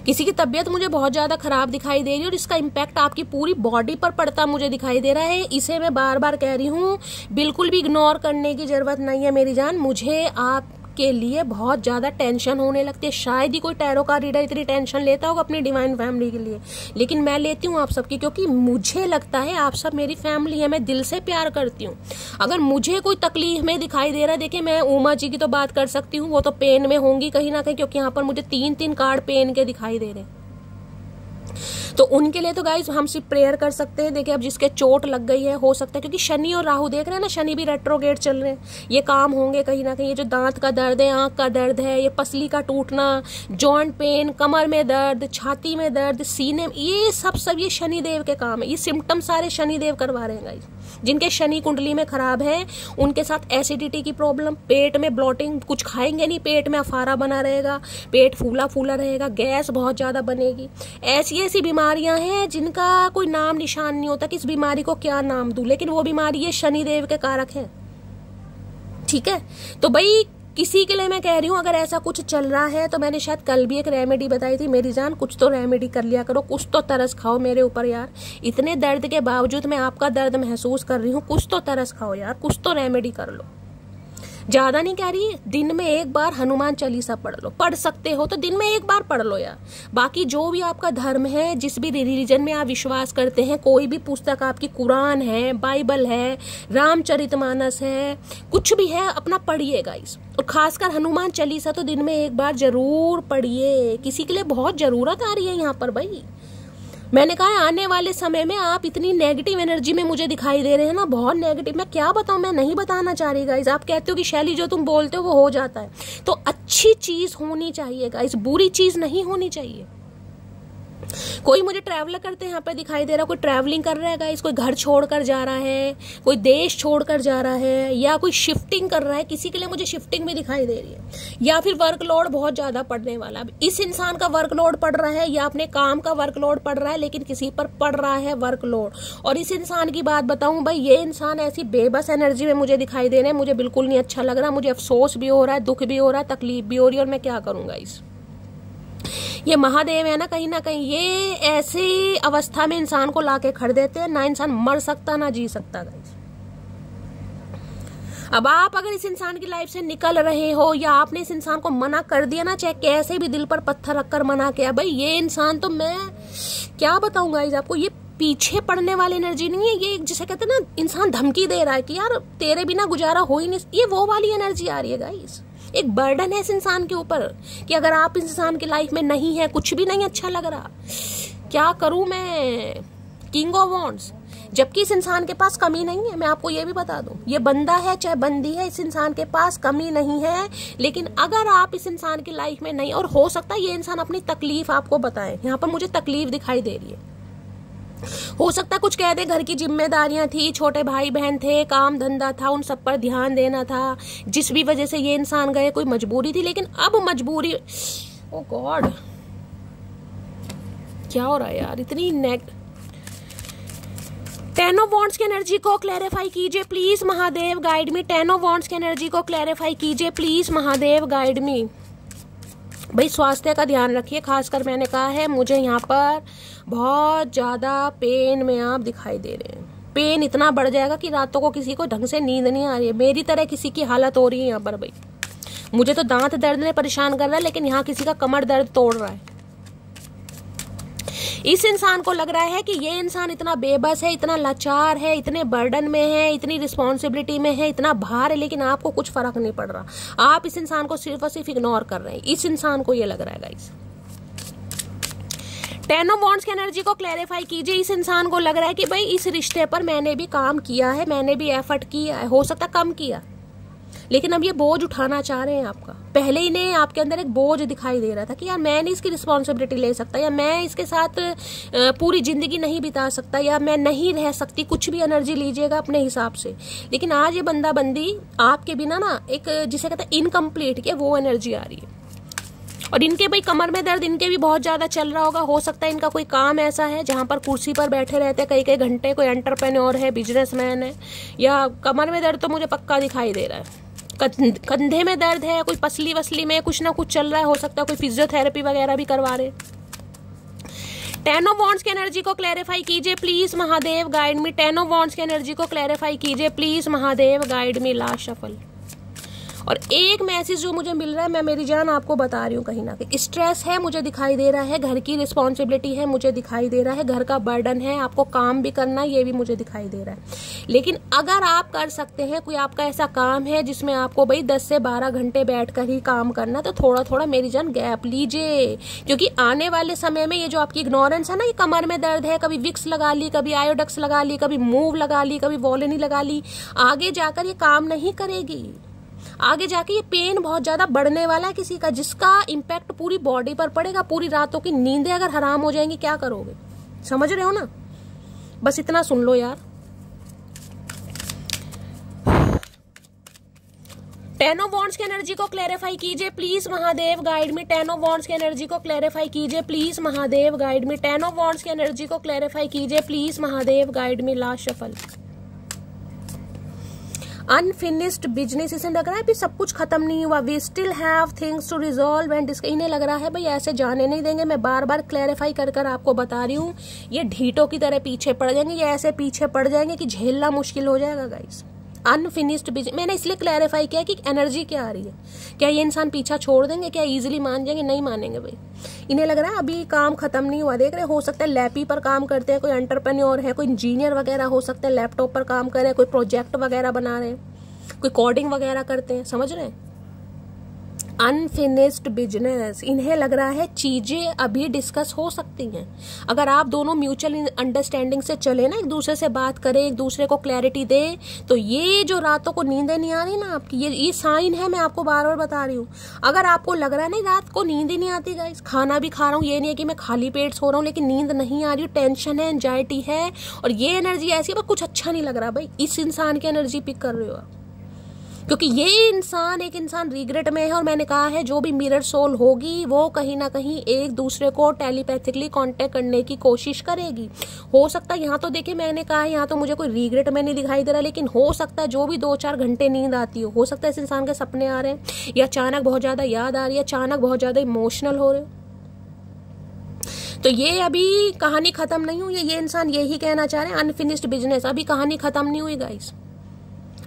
किसी की तबीयत मुझे बहुत ज्यादा खराब दिखाई दे रही है और इसका इम्पैक्ट आपकी पूरी बॉडी पर पड़ता मुझे दिखाई दे रहा है। इसे मैं बार बार कह रही हूँ, बिल्कुल भी इग्नोर करने की जरूरत नहीं है मेरी जान। मुझे आप के लिए बहुत ज्यादा टेंशन होने लगती है, शायद ही कोई टैरो का रीडर इतनी टेंशन लेता होगा अपनी डिवाइन फैमिली के लिए, लेकिन मैं लेती हूँ आप सबकी, क्योंकि मुझे लगता है आप सब मेरी फैमिली है, मैं दिल से प्यार करती हूँ। अगर मुझे कोई तकलीफ में दिखाई दे रहा है, देखिए मैं उमा जी की तो बात कर सकती हूँ, वो तो पेन में होंगी कहीं ना कहीं, क्योंकि यहाँ पर मुझे 3 कार्ड पेन के दिखाई दे रहे हैं, तो उनके लिए तो गाइस हम सिर्फ प्रेयर कर सकते हैं। देखिए अब जिसके चोट लग गई है, हो सकता है क्योंकि शनि और राहु देख रहे हैं ना, शनि भी रेट्रोगेट चल रहे हैं, ये काम होंगे कहीं ना कहीं। ये जो दांत का दर्द है, आंख का दर्द है, ये पसली का टूटना, जॉइंट पेन, कमर में दर्द, छाती में दर्द, सीने में, ये सब ये शनि देव के काम है। ये सिम्टम सारे शनि देव करवा रहे हैं गाइस। जिनके शनि कुंडली में खराब है उनके साथ एसिडिटी की प्रॉब्लम, पेट में ब्लॉटिंग, कुछ खाएंगे नहीं, पेट में अफारा बना रहेगा, पेट फूला फूला रहेगा, गैस बहुत ज्यादा बनेगी, ऐसी ऐसी बीमारियां हैं जिनका कोई नाम निशान नहीं होता कि इस बीमारी को क्या नाम दूं, लेकिन वो बीमारी ये शनिदेव के कारक है। ठीक है, तो भाई किसी के लिए मैं कह रही हूँ अगर ऐसा कुछ चल रहा है तो मैंने शायद कल भी एक रेमेडी बताई थी, मेरी जान कुछ तो रेमेडी कर लिया करो, कुछ तो तरस खाओ मेरे ऊपर यार। इतने दर्द के बावजूद मैं आपका दर्द महसूस कर रही हूँ, कुछ तो तरस खाओ यार, कुछ तो रेमेडी कर लो। ज्यादा नहीं कह रही, दिन में एक बार हनुमान चालीसा पढ़ लो, पढ़ सकते हो तो दिन में एक बार पढ़ लो यार। बाकी जो भी आपका धर्म है, जिस भी रिलीजन में आप विश्वास करते हैं, कोई भी पुस्तक आपकी, कुरान है, बाइबल है, रामचरितमानस है, कुछ भी है, अपना पढ़िए गाइस। और खासकर हनुमान चालीसा तो दिन में एक बार जरूर पढ़िए, किसी के लिए बहुत जरूरत आ रही है यहाँ पर भाई। मैंने कहा आने वाले समय में आप इतनी नेगेटिव एनर्जी में मुझे दिखाई दे रहे हैं ना, बहुत नेगेटिव। मैं क्या बताऊं, मैं नहीं बताना चाह रही गाइस। आप कहते हो कि शैली जो तुम बोलते हो वो हो जाता है, तो अच्छी चीज होनी चाहिए गाइस, बुरी चीज नहीं होनी चाहिए। कोई मुझे ट्रैवलर करते यहाँ पे दिखाई दे रहा, कोई ट्रैवलिंग कर रहा है गाइस, कोई घर छोड़कर जा रहा है, कोई देश छोड़कर जा रहा है, या कोई शिफ्टिंग कर रहा है। किसी के लिए मुझे शिफ्टिंग भी दिखाई दे रही है, या फिर वर्कलोड बहुत ज्यादा पड़ने वाला। अब इस इंसान का वर्कलोड पड़ रहा है या अपने काम का वर्कलोड पड़ रहा है, लेकिन किसी पर पड़ रहा है वर्कलोड। और इस इंसान की बात बताऊं भाई, ये इंसान ऐसी बेबस एनर्जी में मुझे दिखाई दे रहे हैं, मुझे बिल्कुल नहीं अच्छा लग रहा, मुझे अफसोस भी हो रहा है, दुख भी हो रहा है, तकलीफ भी हो रही है, और मैं क्या करूंगा इस। ये महादेव है ना कहीं ये ऐसी अवस्था में इंसान को लाके खड़ देते हैं, ना इंसान मर सकता ना जी सकता गाइस। अब आप अगर इस इंसान की लाइफ से निकल रहे हो, या आपने इस इंसान को मना कर दिया ना, चाहे कैसे भी दिल पर पत्थर रखकर मना किया, भाई ये इंसान तो मैं क्या बताऊं गाइस आपको, ये पीछे पड़ने वाली एनर्जी नहीं है, ये जिसे कहते हैं ना इंसान धमकी दे रहा है कि यार तेरे बिना गुजारा हो ही नहीं, ये वो वाली एनर्जी आ रही है गाइस। एक बर्डन है इस इंसान के ऊपर कि अगर आप इस इंसान की लाइफ में नहीं है, कुछ भी नहीं अच्छा लग रहा, क्या करूं मैं, किंग ऑफ वॉन्ड्स, जबकि इस इंसान के पास कमी नहीं है। मैं आपको ये भी बता दूं, ये बंदा है चाहे बंदी है, इस इंसान के पास कमी नहीं है। लेकिन अगर आप इस इंसान की लाइफ में नहीं, और हो सकता है ये इंसान अपनी तकलीफ आपको बताए, यहाँ पर मुझे तकलीफ दिखाई दे रही है, हो सकता है कुछ कह दे, घर की जिम्मेदारियां थी, छोटे भाई बहन थे, काम धंधा था, उन सब पर ध्यान देना था, जिस भी वजह से ये इंसान गए, कोई मजबूरी थी। लेकिन अब मजबूरी, ओ गॉड क्या हो रहा है यार, इतनी टेन ऑफ वॉन्ड्स की एनर्जी को क्लैरिफाई कीजिए please Mahadev, guide me. Ten of wands की एनर्जी को क्लैरिफाई कीजिए प्लीज महादेव, गाइड मी। भाई स्वास्थ्य का ध्यान रखिए, खासकर मैंने कहा है मुझे यहाँ पर बहुत ज्यादा पेन में आप दिखाई दे रहे हैं, पेन इतना बढ़ जाएगा कि रातों को किसी को ढंग से नींद नहीं आ रही है। मेरी तरह किसी की हालत हो रही है यहाँ पर भाई। मुझे तो दांत दर्द ने परेशान कर रहा है, लेकिन यहाँ किसी का कमर दर्द तोड़ रहा है। इस इंसान को लग रहा है कि ये इंसान इतना बेबस है, इतना लाचार है, इतने बर्डन में है, इतनी रिस्पॉन्सिबिलिटी में है, इतना भार है, लेकिन आपको कुछ फर्क नहीं पड़ रहा। आप इस इंसान को सिर्फ और सिर्फ इग्नोर कर रहे हैं। इस इंसान को ये लग रहा है गाइस। 10 ऑफ वॉन्ड्स की एनर्जी को क्लैरिफाई कीजिए। इस इंसान को लग रहा है कि भाई इस रिश्ते पर मैंने भी काम किया है, मैंने भी एफर्ट किया है, हो सकता कम किया, लेकिन अब ये बोझ उठाना चाह रहे हैं आपका। पहले ही ने आपके अंदर एक बोझ दिखाई दे रहा था कि यार मैं नहीं इसकी रिस्पॉन्सिबिलिटी ले सकता, या मैं इसके साथ पूरी जिंदगी नहीं बिता सकता, या मैं नहीं रह सकती। कुछ भी एनर्जी लीजिएगा अपने हिसाब से, लेकिन आज ये बंदा बंदी आपके बिना ना एक जिसे कहते हैं इनकम्प्लीट के वो एनर्जी आ रही है। और इनके भाई कमर में दर्द इनके भी बहुत ज्यादा चल रहा होगा। हो सकता है इनका कोई काम ऐसा है जहां पर कुर्सी पर बैठे रहते हैं कई कई घंटे, कोई एंटरप्रेन्योर है, बिजनेसमैन है, या कमर में दर्द तो मुझे पक्का दिखाई दे रहा है। कंधे में दर्द है, कोई पसली वसली में कुछ ना कुछ चल रहा है, हो सकता है कोई फिजियोथेरेपी वगैरह भी करवा रहे। 10 ऑफ वॉन्ड्स की एनर्जी को क्लैरिफाई कीजिए please Mahadev, guide me. 10 of wands की एनर्जी को क्लैरिफाई कीजिए please Mahadev, guide me. Last shuffle. और एक मैसेज जो मुझे मिल रहा है, मैं मेरी जान आपको बता रही हूँ, कहीं ना कहीं स्ट्रेस है मुझे दिखाई दे रहा है, घर की रिस्पॉन्सिबिलिटी है मुझे दिखाई दे रहा है, घर का बर्डन है, आपको काम भी करना ये भी मुझे दिखाई दे रहा है। लेकिन अगर आप कर सकते हैं, कोई आपका ऐसा काम है जिसमें आपको भाई 10 से 12 घंटे बैठकर ही काम करना, तो थोड़ा थोड़ा मेरी जान गैप लीजिए, क्योंकि आने वाले समय में ये जो आपकी इग्नोरेंस है ना, ये कमर में दर्द है, कभी विक्स लगा ली, कभी आयोडेक्स लगा ली, कभी मूव लगा ली, कभी वॉलिनी लगा ली, आगे जाकर ये काम नहीं करेगी। आगे जाके ये पेन बहुत ज्यादा बढ़ने वाला है किसी का, जिसका इम्पैक्ट पूरी बॉडी पर पड़ेगा। पूरी रातों की नींदें अगर हराम हो जाएंगी, क्या करोगे? समझ रहे हो ना? बस इतना सुन लो यार। 10 ऑफ वॉन्ड्स की एनर्जी को क्लैरिफाई कीजिए please Mahadev, guide me. 10 of wands की एनर्जी को क्लैरिफाई कीजिए please Mahadev, guide me. 10 of wands की एनर्जी को क्लैरिफाई कीजिए please Mahadev, guide me. Last shuffle. Unfinished business, इसे लग रहा है अभी सब कुछ खत्म नहीं हुआ। We still have things to resolve and discuss. इन्हें लग रहा है भाई ऐसे जाने नहीं देंगे। मैं बार बार क्लैरिफाई कर कर आपको बता रही हूँ, ये ढीटों की तरह पीछे पड़ जाएंगे, ये ऐसे पीछे पड़ जाएंगे कि झेलना मुश्किल हो जाएगा गाइस। अनफिनिश्ड बिजनेस, मैंने इसलिए क्लैरिफाई किया कि एनर्जी क्या आ रही है। क्या ये इंसान पीछा छोड़ देंगे? क्या इजीली मान जाएंगे? नहीं मानेंगे भाई। इन्हें लग रहा है अभी काम खत्म नहीं हुआ। देख रहे हो सकता है लैपी पर काम करते हैं, कोई एंटरप्रेन्योर है, कोई इंजीनियर वगैरह हो सकता है, लैपटॉप पर काम कर रहे हैं, कोई प्रोजेक्ट वगैरह बना रहे हैं, कोई कोडिंग वगैरह करते हैं। समझ रहे हैं? अनफिनिश्ड बिजनेस, इन्हें लग रहा है चीजें अभी डिस्कस हो सकती हैं। अगर आप दोनों म्यूचुअल अंडरस्टैंडिंग से चले ना, एक दूसरे से बात करें, एक दूसरे को क्लैरिटी दे, तो ये जो रातों को नींदें नहीं आ रही ना आपकी, ये साइन है। मैं आपको बार बार बता रही हूँ। अगर आपको लग रहा है नहीं रात को नींद ही नहीं आती गाइस, खाना भी खा रहा हूँ, ये नहीं है कि मैं खाली पेट सो रहा हूँ लेकिन नींद नहीं आ रही, टेंशन है, एंजाइटी है, और ये एनर्जी ऐसी है कुछ अच्छा नहीं लग रहा भाई, इस इंसान की एनर्जी पिक कर रहे हो आप। क्योंकि ये इंसान एक इंसान रिग्रेट में है, और मैंने कहा है जो भी मिरर सोल होगी वो कहीं ना कहीं एक दूसरे को टेलीपैथिकली कांटेक्ट करने की कोशिश करेगी। हो सकता है यहाँ तो देखिए मैंने कहा है यहाँ तो मुझे कोई रिग्रेट में नहीं दिखाई दे रहा, लेकिन हो सकता है जो भी 2-4 घंटे नींद आती हो सकता है इस इंसान के सपने आ रहे हैं, या अचानक बहुत ज्यादा याद आ रही है, अचानक बहुत ज्यादा इमोशनल हो रहे हो। तो ये अभी कहानी खत्म नहीं हुई है। ये इंसान यही कहना चाह रहे हैं, अनफिनिश्ड बिजनेस, अभी कहानी खत्म नहीं हुई गाइस।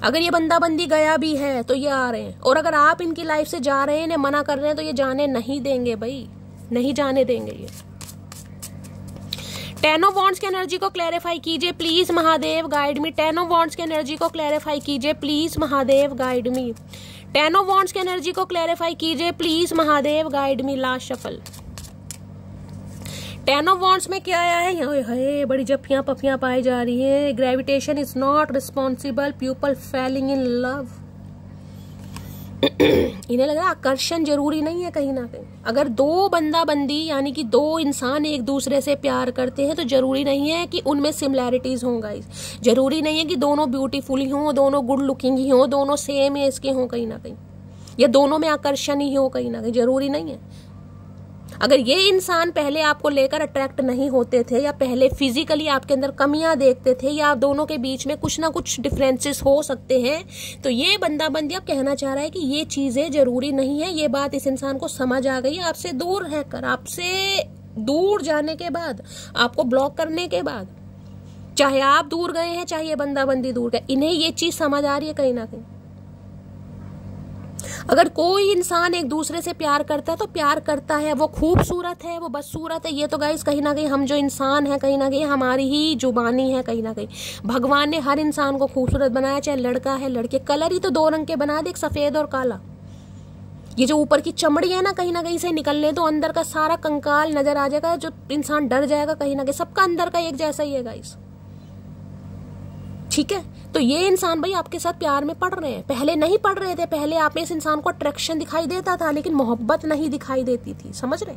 अगर ये बंदा बंदी गया भी है तो ये आ रहे हैं, और अगर आप इनकी लाइफ से जा रहे हैं, इन्हें मना कर रहे हैं, तो ये जाने नहीं देंगे भाई, नहीं जाने देंगे ये। 10 ऑफ वॉन्ड्स की एनर्जी को क्लैरिफाई कीजिए please Mahadev, guide me. 10 of wands की एनर्जी को क्लैरिफाई कीजिए please Mahadev, guide me. 10 of wands की एनर्जी को क्लैरिफाई कीजिए please Mahadev, guide me. Last shuffle. 10 of wands में क्या आया है? यहाँ बड़ी जफियां पफियां पाई जा रही है। Gravitation is not responsible, people Fehling in love. इन्हें लग रहा है आकर्षण जरूरी नहीं है कहीं ना कहीं। अगर दो बंदा बंदी यानी कि दो इंसान एक दूसरे से प्यार करते हैं तो जरूरी नहीं है कि उनमें सिमिलैरिटीज हों गाइस। जरूरी नहीं है कि दोनों ब्यूटीफुल ही हों, दोनों गुड लुकिंग ही हों, दोनों सेम एज के हों कहीं ना कहीं, या दोनों में आकर्षण ही हो कहीं ना कहीं, जरूरी नहीं है। अगर ये इंसान पहले आपको लेकर अट्रैक्ट नहीं होते थे, या पहले फिजिकली आपके अंदर कमियां देखते थे, या आप दोनों के बीच में कुछ ना कुछ डिफरेंसेस हो सकते हैं, तो ये बंदा बंदी अब कहना चाह रहा है कि ये चीजें जरूरी नहीं है। ये बात इस इंसान को समझ आ गई। आपसे दूर रहकर, आपसे दूर जाने के बाद, आपको ब्लॉक करने के बाद, चाहे आप दूर गए हैं, चाहे ये बंदा बंदी दूर गए, इन्हें ये चीज समझ आ रही है कहीं ना कहीं। अगर कोई इंसान एक दूसरे से प्यार करता है तो प्यार करता है, वो खूबसूरत है, वो बदसूरत है, ये तो गाइस कहीं ना कहीं हम जो इंसान है कहीं ना कहीं हमारी ही जुबानी है। कहीं ना कहीं भगवान ने हर इंसान को खूबसूरत बनाया, चाहे लड़का है लड़के, कलर ही तो दो रंग के बना दे, एक सफेद और काला। ये जो ऊपर की चमड़ी है ना कहीं से निकलने तो अंदर का सारा कंकाल नजर आ जाएगा, जो इंसान डर जाएगा कहीं ना कहीं। सबका अंदर का एक जैसा ही है गाइस, ठीक है। तो ये इंसान भाई आपके साथ प्यार में पड़ रहे हैं, पहले नहीं पड़ रहे थे, पहले आप में इस इंसान को अट्रैक्शन दिखाई देता था लेकिन मोहब्बत नहीं दिखाई देती थी, समझ रहे।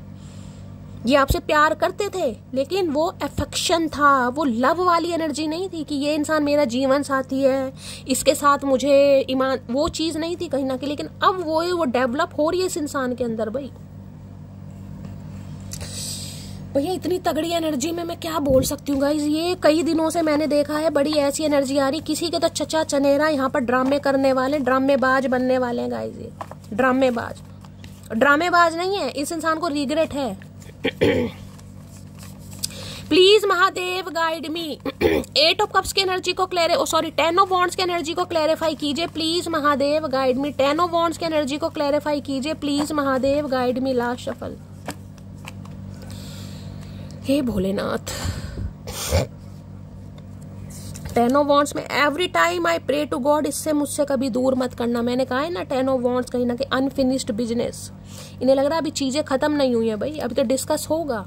ये आपसे प्यार करते थे लेकिन वो अफेक्शन था, वो लव वाली एनर्जी नहीं थी कि ये इंसान मेरा जीवन साथी है, इसके साथ मुझे ईमान, वो चीज नहीं थी कहीं ना कहीं। लेकिन अब वो डेवलप हो रही है इस इंसान के अंदर। भाई भैया इतनी तगड़ी एनर्जी में मैं क्या बोल सकती हूँ गाइज। ये कई दिनों से मैंने देखा है, बड़ी ऐसी एनर्जी आ रही, किसी के तो चचा चनेरा यहाँ पर ड्रामे करने वाले, ड्रामेबाज बनने वाले हैं गाइज। ये ड्रामेबाज नहीं है, इस इंसान को रिग्रेट है। Please Mahadev guide me. 8 of cups की एनर्जी को 10 ऑफ वॉन्ड्स की एनर्जी को क्लैरिफाई कीजिए please Mahadev guide me. 10 of wands की एनर्जी को क्लैरिफाई कीजिए please Mahadev guide me. Last shuffle. हे भोलेनाथ। 10 ऑफ वॉन्ड्स में every time I pray to God, इससे मुझसे कभी दूर मत करना। मैंने कहा है ना 10 ऑफ वॉन्ड्स कहीं ना कहीं अनफिनिश्ड बिजनेस। इन्हें लग रहा है अभी चीजें खत्म नहीं हुई है भाई, अभी तो डिस्कस होगा,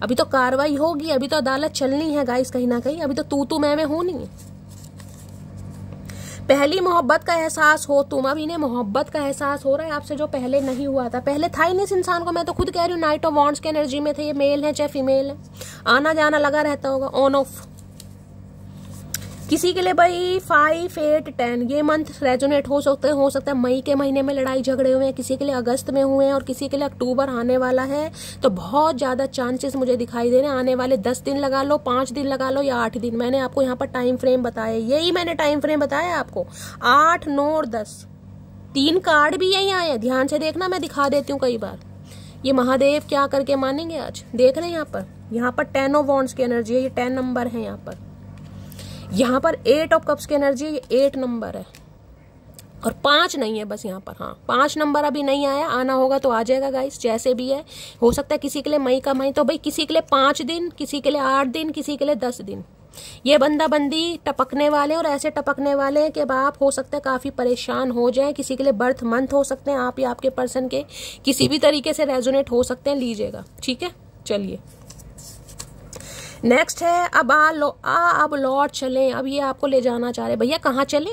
अभी तो कार्रवाई होगी, अभी तो अदालत चलनी है गाइस कहीं ना कहीं, अभी तो तू मैं होनी है। पहली मोहब्बत का एहसास हो तुम, अब इन्हें मोहब्बत का एहसास हो रहा है आपसे जो पहले नहीं हुआ था। पहले था ही नहीं इस इंसान को, मैं तो खुद कह रही हूँ। नाइट ऑफ वॉन्ड्स के एनर्जी में थे, ये मेल है चाहे फीमेल है, आना जाना लगा रहता होगा ऑन ऑफ। किसी के लिए भाई 5, 8, 10 ये मंथ रेजोनेट हो सकता है मई के महीने में लड़ाई झगड़े हुए हैं, किसी के लिए अगस्त में हुए हैं और किसी के लिए अक्टूबर आने वाला है। तो बहुत ज्यादा चांसेस मुझे दिखाई दे रहे हैं आने वाले 10 दिन लगा लो, 5 दिन लगा लो या 8 दिन। मैंने आपको यहाँ पर टाइम फ्रेम बताया, यही मैंने टाइम फ्रेम बताया आपको, 8, 9 और 10। 3 कार्ड भी यही आए हैं, ध्यान से देखना, मैं दिखा देती हूँ कई बार। ये महादेव क्या करके मानेंगे आज, देख रहे हैं यहाँ पर 10 ऑफ वॉन्ड्स की एनर्जी है, ये 10 नंबर है। यहाँ पर 8 ऑफ कप्स की एनर्जी है, ये 8 नंबर है और 5 नहीं है बस यहाँ पर। हाँ 5 नंबर अभी नहीं आया, आना होगा तो आ जाएगा गाइस, जैसे भी है। हो सकता है किसी के लिए मई का मई, तो भाई किसी के लिए 5 दिन, किसी के लिए 8 दिन, किसी के लिए 10 दिन। ये बंदा बंदी टपकने वाले और ऐसे टपकने वाले हैं कि आप हो सकता है काफी परेशान हो जाए। किसी के लिए बर्थ मंथ हो सकते हैं, आप या आपके पर्सन के किसी भी तरीके से रेजोनेट हो सकते हैं, लीजिएगा ठीक है। चलिए नेक्स्ट है, अब लौट चले। अब ये आपको ले जाना चाह रहे, भैया कहाँ चले,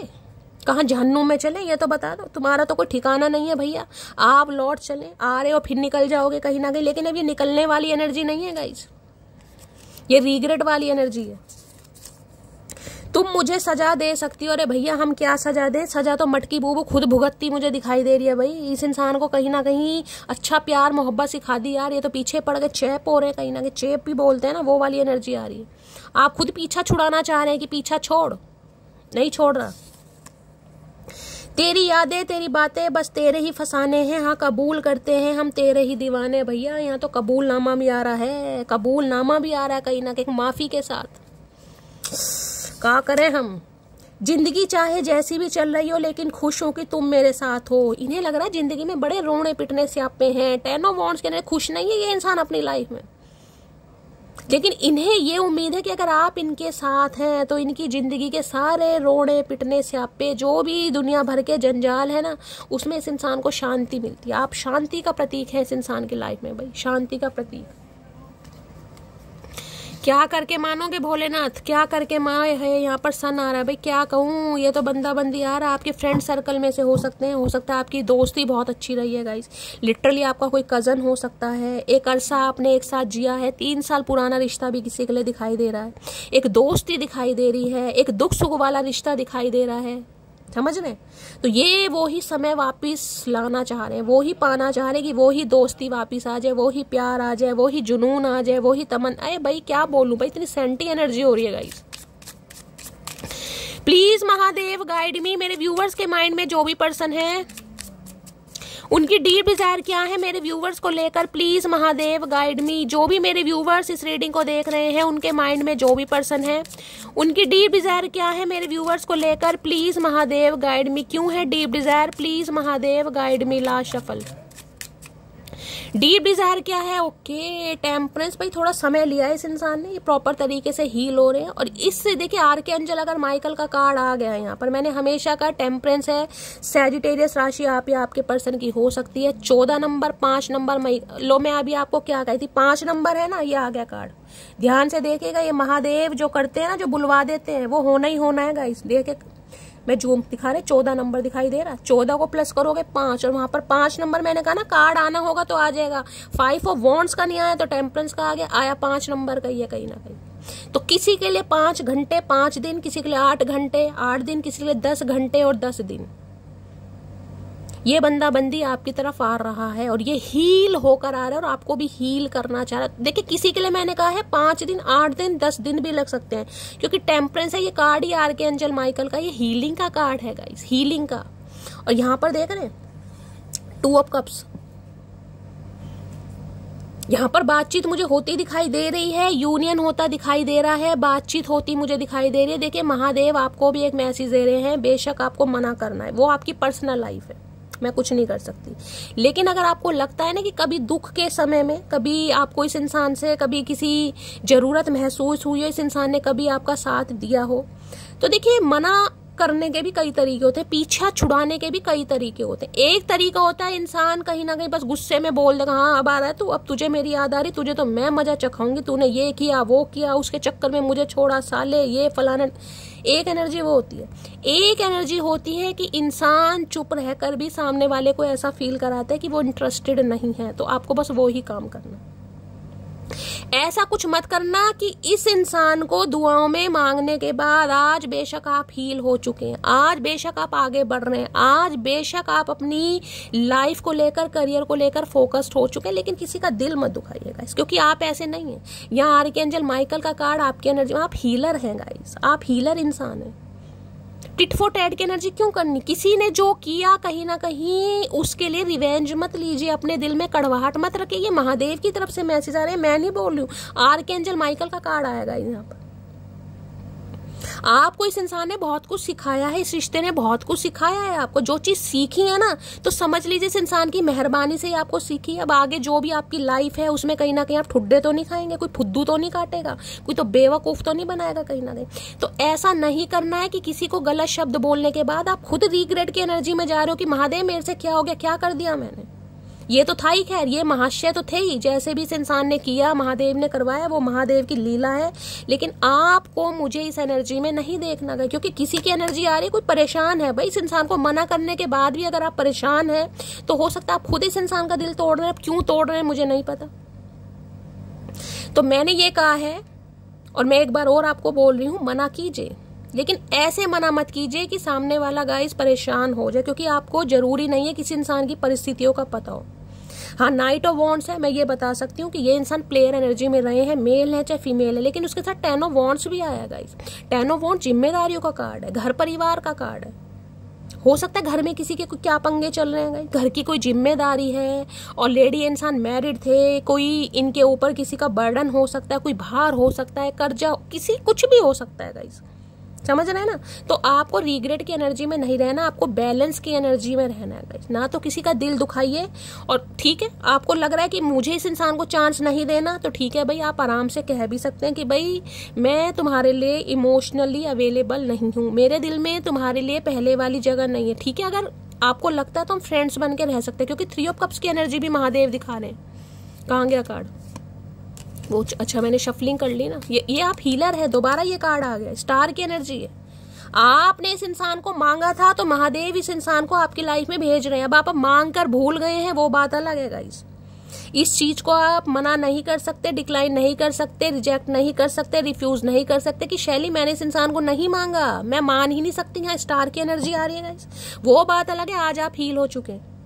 कहाँ जहन्नुम में चले, ये तो बता दो, तुम्हारा तो कोई ठिकाना नहीं है भैया। आप लौट चले, आ रहे हो फिर निकल जाओगे कहीं ना कहीं, लेकिन अब ये निकलने वाली एनर्जी नहीं है गाइस, ये रिग्रेट वाली एनर्जी है। तुम मुझे सजा दे सकती हो, अरे भैया हम क्या सजा दें, सजा तो मटकी बूबू खुद भुगतती मुझे दिखाई दे रही है भाई। इस इंसान को कहीं ना कहीं अच्छा प्यार मोहब्बत सिखा दी यार, ये तो पीछे पड़ गए, चेप हो रहे कहीं ना कहीं, चेप भी बोलते हैं ना, वो वाली एनर्जी आ रही है। आप खुद पीछा छुड़ाना चाह रहे हैं कि पीछा छोड़, नहीं छोड़ रहा। तेरी यादें तेरी बातें बस तेरे ही फसाने हैं, हाँ कबूल करते हैं हम तेरे ही दीवाने। भैया यहाँ तो कबूलनामा भी आ रहा है, कबूलनामा भी आ रहा है कहीं ना कहीं माफी के साथ। क्या करें हम, जिंदगी चाहे जैसी भी चल रही हो लेकिन खुश हो कि तुम मेरे साथ हो। इन्हें लग रहा है जिंदगी में बड़े रोने पिटने से आप पे हैं। 10 ऑफ वॉन्ड्स के खुश नहीं है ये इंसान अपनी लाइफ में, लेकिन इन्हें ये उम्मीद है कि अगर आप इनके साथ हैं तो इनकी जिंदगी के सारे रोने पिटने से आप पे जो भी दुनिया भर के जंजाल है ना, उसमें इस इंसान को शांति मिलती है। आप शांति का प्रतीक है इस इंसान की लाइफ में भाई, शांति का प्रतीक। क्या करके मानोगे भोलेनाथ, क्या करके माए है। यहाँ पर सन आ रहा है भाई, क्या कहूँ, ये तो बंदा बंदी आ रहा है। आपके फ्रेंड सर्कल में से हो सकते हैं, हो सकता है आपकी दोस्ती बहुत अच्छी रही है गाइस। लिटरली आपका कोई कजन हो सकता है, एक अरसा आपने एक साथ जिया है, 3 साल पुराना रिश्ता भी किसी के लिए दिखाई दे रहा है, एक दोस्ती दिखाई दे रही है, एक दुख सुख वाला रिश्ता दिखाई दे रहा है, समझ रहे। तो ये वो ही समय वापस लाना चाह रहे हैं, वो ही पाना चाह रहे हैं कि वो ही दोस्ती वापस आ जाए, वो ही प्यार आ जाए, वो ही जुनून आ जाए, वो ही तमन्ना। अरे भाई क्या बोलूं भाई, इतनी सेंटी एनर्जी हो रही है गाइस। प्लीज महादेव गाइड मी। मेरे व्यूवर्स के माइंड में जो भी पर्सन है उनकी डीप डिजायर क्या है मेरे व्यूवर्स को लेकर, प्लीज महादेव गाइड मी। जो भी मेरे व्यूवर्स इस रीडिंग को देख रहे हैं, उनके माइंड में जो भी पर्सन है, उनकी डीप डिजायर क्या है मेरे व्यूवर्स को लेकर, प्लीज महादेव गाइड मी। क्यों है deep Dzire, please Mahadev guide me. Last shuffle, deep Dzire क्या है? Okay, temperance. भाई थोड़ा समय लिया है इस इंसान ने, ये प्रॉपर तरीके से हील हो रहे हैं। और इससे देखिए आर्कएंजल अगर माइकल का कार्ड आ गया है यहाँ पर, मैंने हमेशा का टेम्परेंस है, सैजिटेरियस राशि आप या आपके पर्सन की हो सकती है। 14 नंबर 5 नंबर लो, मैं अभी आपको क्या कही थी, 5 नंबर है ना, ये आ गया कार्ड। ध्यान से देखिएगा, ये महादेव जो करते हैं ना, जो बुलवा देते हैं, वो होना ही होना है गाइस। देखे मैं जूम दिखा रहे, 14 नंबर दिखाई दे रहा, 14 को प्लस करोगे 5, और वहां पर 5 नंबर मैंने कहा ना कार्ड आना होगा तो आ जाएगा। 5 ऑफ वॉन्ड्स का नहीं आया तो टेम्परेंस का आ गया, आया 5 नंबर का ही है कहीं ना कहीं। तो किसी के लिए 5 घंटे 5 दिन, किसी के लिए 8 घंटे 8 दिन, किसी के लिए 10 घंटे और 10 दिन, ये बंदा बंदी आपकी तरफ आ रहा है और ये हील होकर आ रहा है और आपको भी हील करना चाह रहा है। देखिए किसी के लिए मैंने कहा है 5 दिन 8 दिन 10 दिन भी लग सकते हैं, क्योंकि टेम्परेंस है, ये कार्ड ही आर्कएंजल माइकल का, ये हीलिंग का कार्ड है गाइस, हीलिंग का। और यहां पर देख रहे हैं 2 ऑफ कप्स, यहाँ पर बातचीत मुझे होती दिखाई दे रही है, यूनियन होता दिखाई दे रहा है, बातचीत होती मुझे दिखाई दे रही है। देखिए महादेव आपको भी एक मैसेज दे रहे हैं, बेशक आपको मना करना है, वो आपकी पर्सनल लाइफ है, मैं कुछ नहीं कर सकती। लेकिन अगर आपको लगता है ना कि कभी दुख के समय में, कभी आपको इस इंसान से कभी किसी जरूरत महसूस हुई है, इस इंसान ने कभी आपका साथ दिया हो, तो देखिए मना करने के भी कई तरीके होते हैं, पीछा छुड़ाने के भी कई तरीके होते हैं। एक तरीका होता है इंसान कहीं ना कहीं बस गुस्से में बोल देगा, हाँ अब आ रहा है तू, अब तुझे मेरी याद आ रही, तुझे तो मैं मजा चखाऊंगी, तूने ये किया वो किया, उसके चक्कर में मुझे छोड़ा साले, ये फलाना। एक एनर्जी वो होती है। एक एनर्जी होती है कि इंसान चुप रहकर भी सामने वाले को ऐसा फील कराता है कि वो इंटरेस्टेड नहीं है, तो आपको बस वो ही काम करना। ऐसा कुछ मत करना कि इस इंसान को दुआओं में मांगने के बाद आज बेशक आप हील हो चुके हैं, आज बेशक आप आगे बढ़ रहे हैं, आज बेशक आप अपनी लाइफ को लेकर, करियर को लेकर फोकस्ड हो चुके हैं, लेकिन किसी का दिल मत दुखाइएगा, क्योंकि आप ऐसे नहीं हैं। यहाँ आर्कएंजल माइकल का कार्ड आपकी एनर्जी, आप हीलर हैं गाइस, आप हीलर इंसान हैं। टिट फॉर टैट की एनर्जी क्यों करनी? किसी ने जो किया कहीं ना कहीं उसके लिए रिवेंज मत लीजिए, अपने दिल में कड़वाहट मत रखिए। ये महादेव की तरफ से मैसेज आ रहे हैं, मैं नहीं बोल रही हूँ, आर्कएंजल माइकल का कार्ड आएगा यहाँ पर। आपको इस इंसान ने बहुत कुछ सिखाया है, इस रिश्ते ने बहुत कुछ सिखाया है आपको। जो चीज सीखी है ना, तो समझ लीजिए इस इंसान की मेहरबानी से ही आपको सीखी। अब आगे जो भी आपकी लाइफ है उसमें कहीं ना कहीं आप ठुड्डे तो नहीं खाएंगे, कोई फुद्दू तो नहीं काटेगा, कोई तो बेवकूफ तो नहीं बनाएगा कहीं ना कहीं। तो ऐसा नहीं करना है कि किसी को गलत शब्द बोलने के बाद आप खुद रिग्रेट की एनर्जी में जा रहे हो कि महादेव मेरे से क्या हो गया, क्या कर दिया मैंने। ये तो था ही, खैर ये महाशय तो थे ही, जैसे भी इस इंसान ने किया महादेव ने करवाया, वो महादेव की लीला है। लेकिन आपको मुझे इस एनर्जी में नहीं देखना है, क्योंकि किसी की एनर्जी आ रही, कोई परेशान है। भाई इस इंसान को मना करने के बाद भी अगर आप परेशान हैं तो हो सकता है आप खुद इस इंसान का दिल तोड़ रहे हैं। क्यों तोड़ रहे हैं मुझे नहीं पता। तो मैंने ये कहा है और मैं एक बार और आपको बोल रही हूँ, मना कीजिए, लेकिन ऐसे मना मत कीजिए कि सामने वाला गाइस परेशान हो जाए, क्योंकि आपको जरूरी नहीं है किसी इंसान की परिस्थितियों का पता हो। हाँ, नाइट ऑफ वॉन्ड्स है, मैं ये बता सकती हूँ कि ये इंसान प्लेयर एनर्जी में रहे हैं, मेल है चाहे फीमेल है, लेकिन उसके साथ 10 ऑफ वॉन्ड्स भी आया गाइस। 10 ऑफ वॉन्ड्स जिम्मेदारियों का कार्ड है, घर परिवार का कार्ड है। हो सकता है घर में किसी के क्या पंगे चल रहे हैं, घर की कोई जिम्मेदारी है, और लेडी इंसान मैरिड थे, कोई इनके ऊपर किसी का बर्डन हो सकता है, कोई भार हो सकता है, कर्जा, किसी कुछ भी हो सकता है गाइस, समझ रहे हैं ना। तो आपको रिग्रेट की एनर्जी में नहीं रहना, आपको बैलेंस की एनर्जी में रहना है गाइस। ना तो किसी का दिल दुखाइए, और ठीक है आपको लग रहा है कि मुझे इस इंसान को चांस नहीं देना, तो ठीक है भाई, आप आराम से कह भी सकते हैं कि भाई मैं तुम्हारे लिए इमोशनली अवेलेबल नहीं हूँ, मेरे दिल में तुम्हारे लिए पहले वाली जगह नहीं है। ठीक है, अगर आपको लगता है तो हम फ्रेंड्स बन के रह सकते हैं, क्योंकि 3 ऑफ कप्स की एनर्जी भी महादेव दिखा रहे हैं। कहाँ गया कार्ड वो? अच्छा मैंने शफलिंग कर ली ना। ये आप हीलर है, दोबारा ये कार्ड आ गया, स्टार की एनर्जी है। आपने इस इंसान को मांगा था तो महादेव इस इंसान को आपकी लाइफ में भेज रहे हैं। अब आप मांग कर भूल गए हैं, वो बात अलग है गाइस। इस चीज को आप मना नहीं कर सकते, डिक्लाइन नहीं कर सकते, रिजेक्ट नहीं कर सकते, रिफ्यूज नहीं कर सकते कि शैली मैंने इस इंसान को नहीं मांगा, मैं मान ही नहीं सकती। यहाँ स्टार की एनर्जी आ रही है गाइस, वो बात अलग है। आज आप हील हो चुके हैं,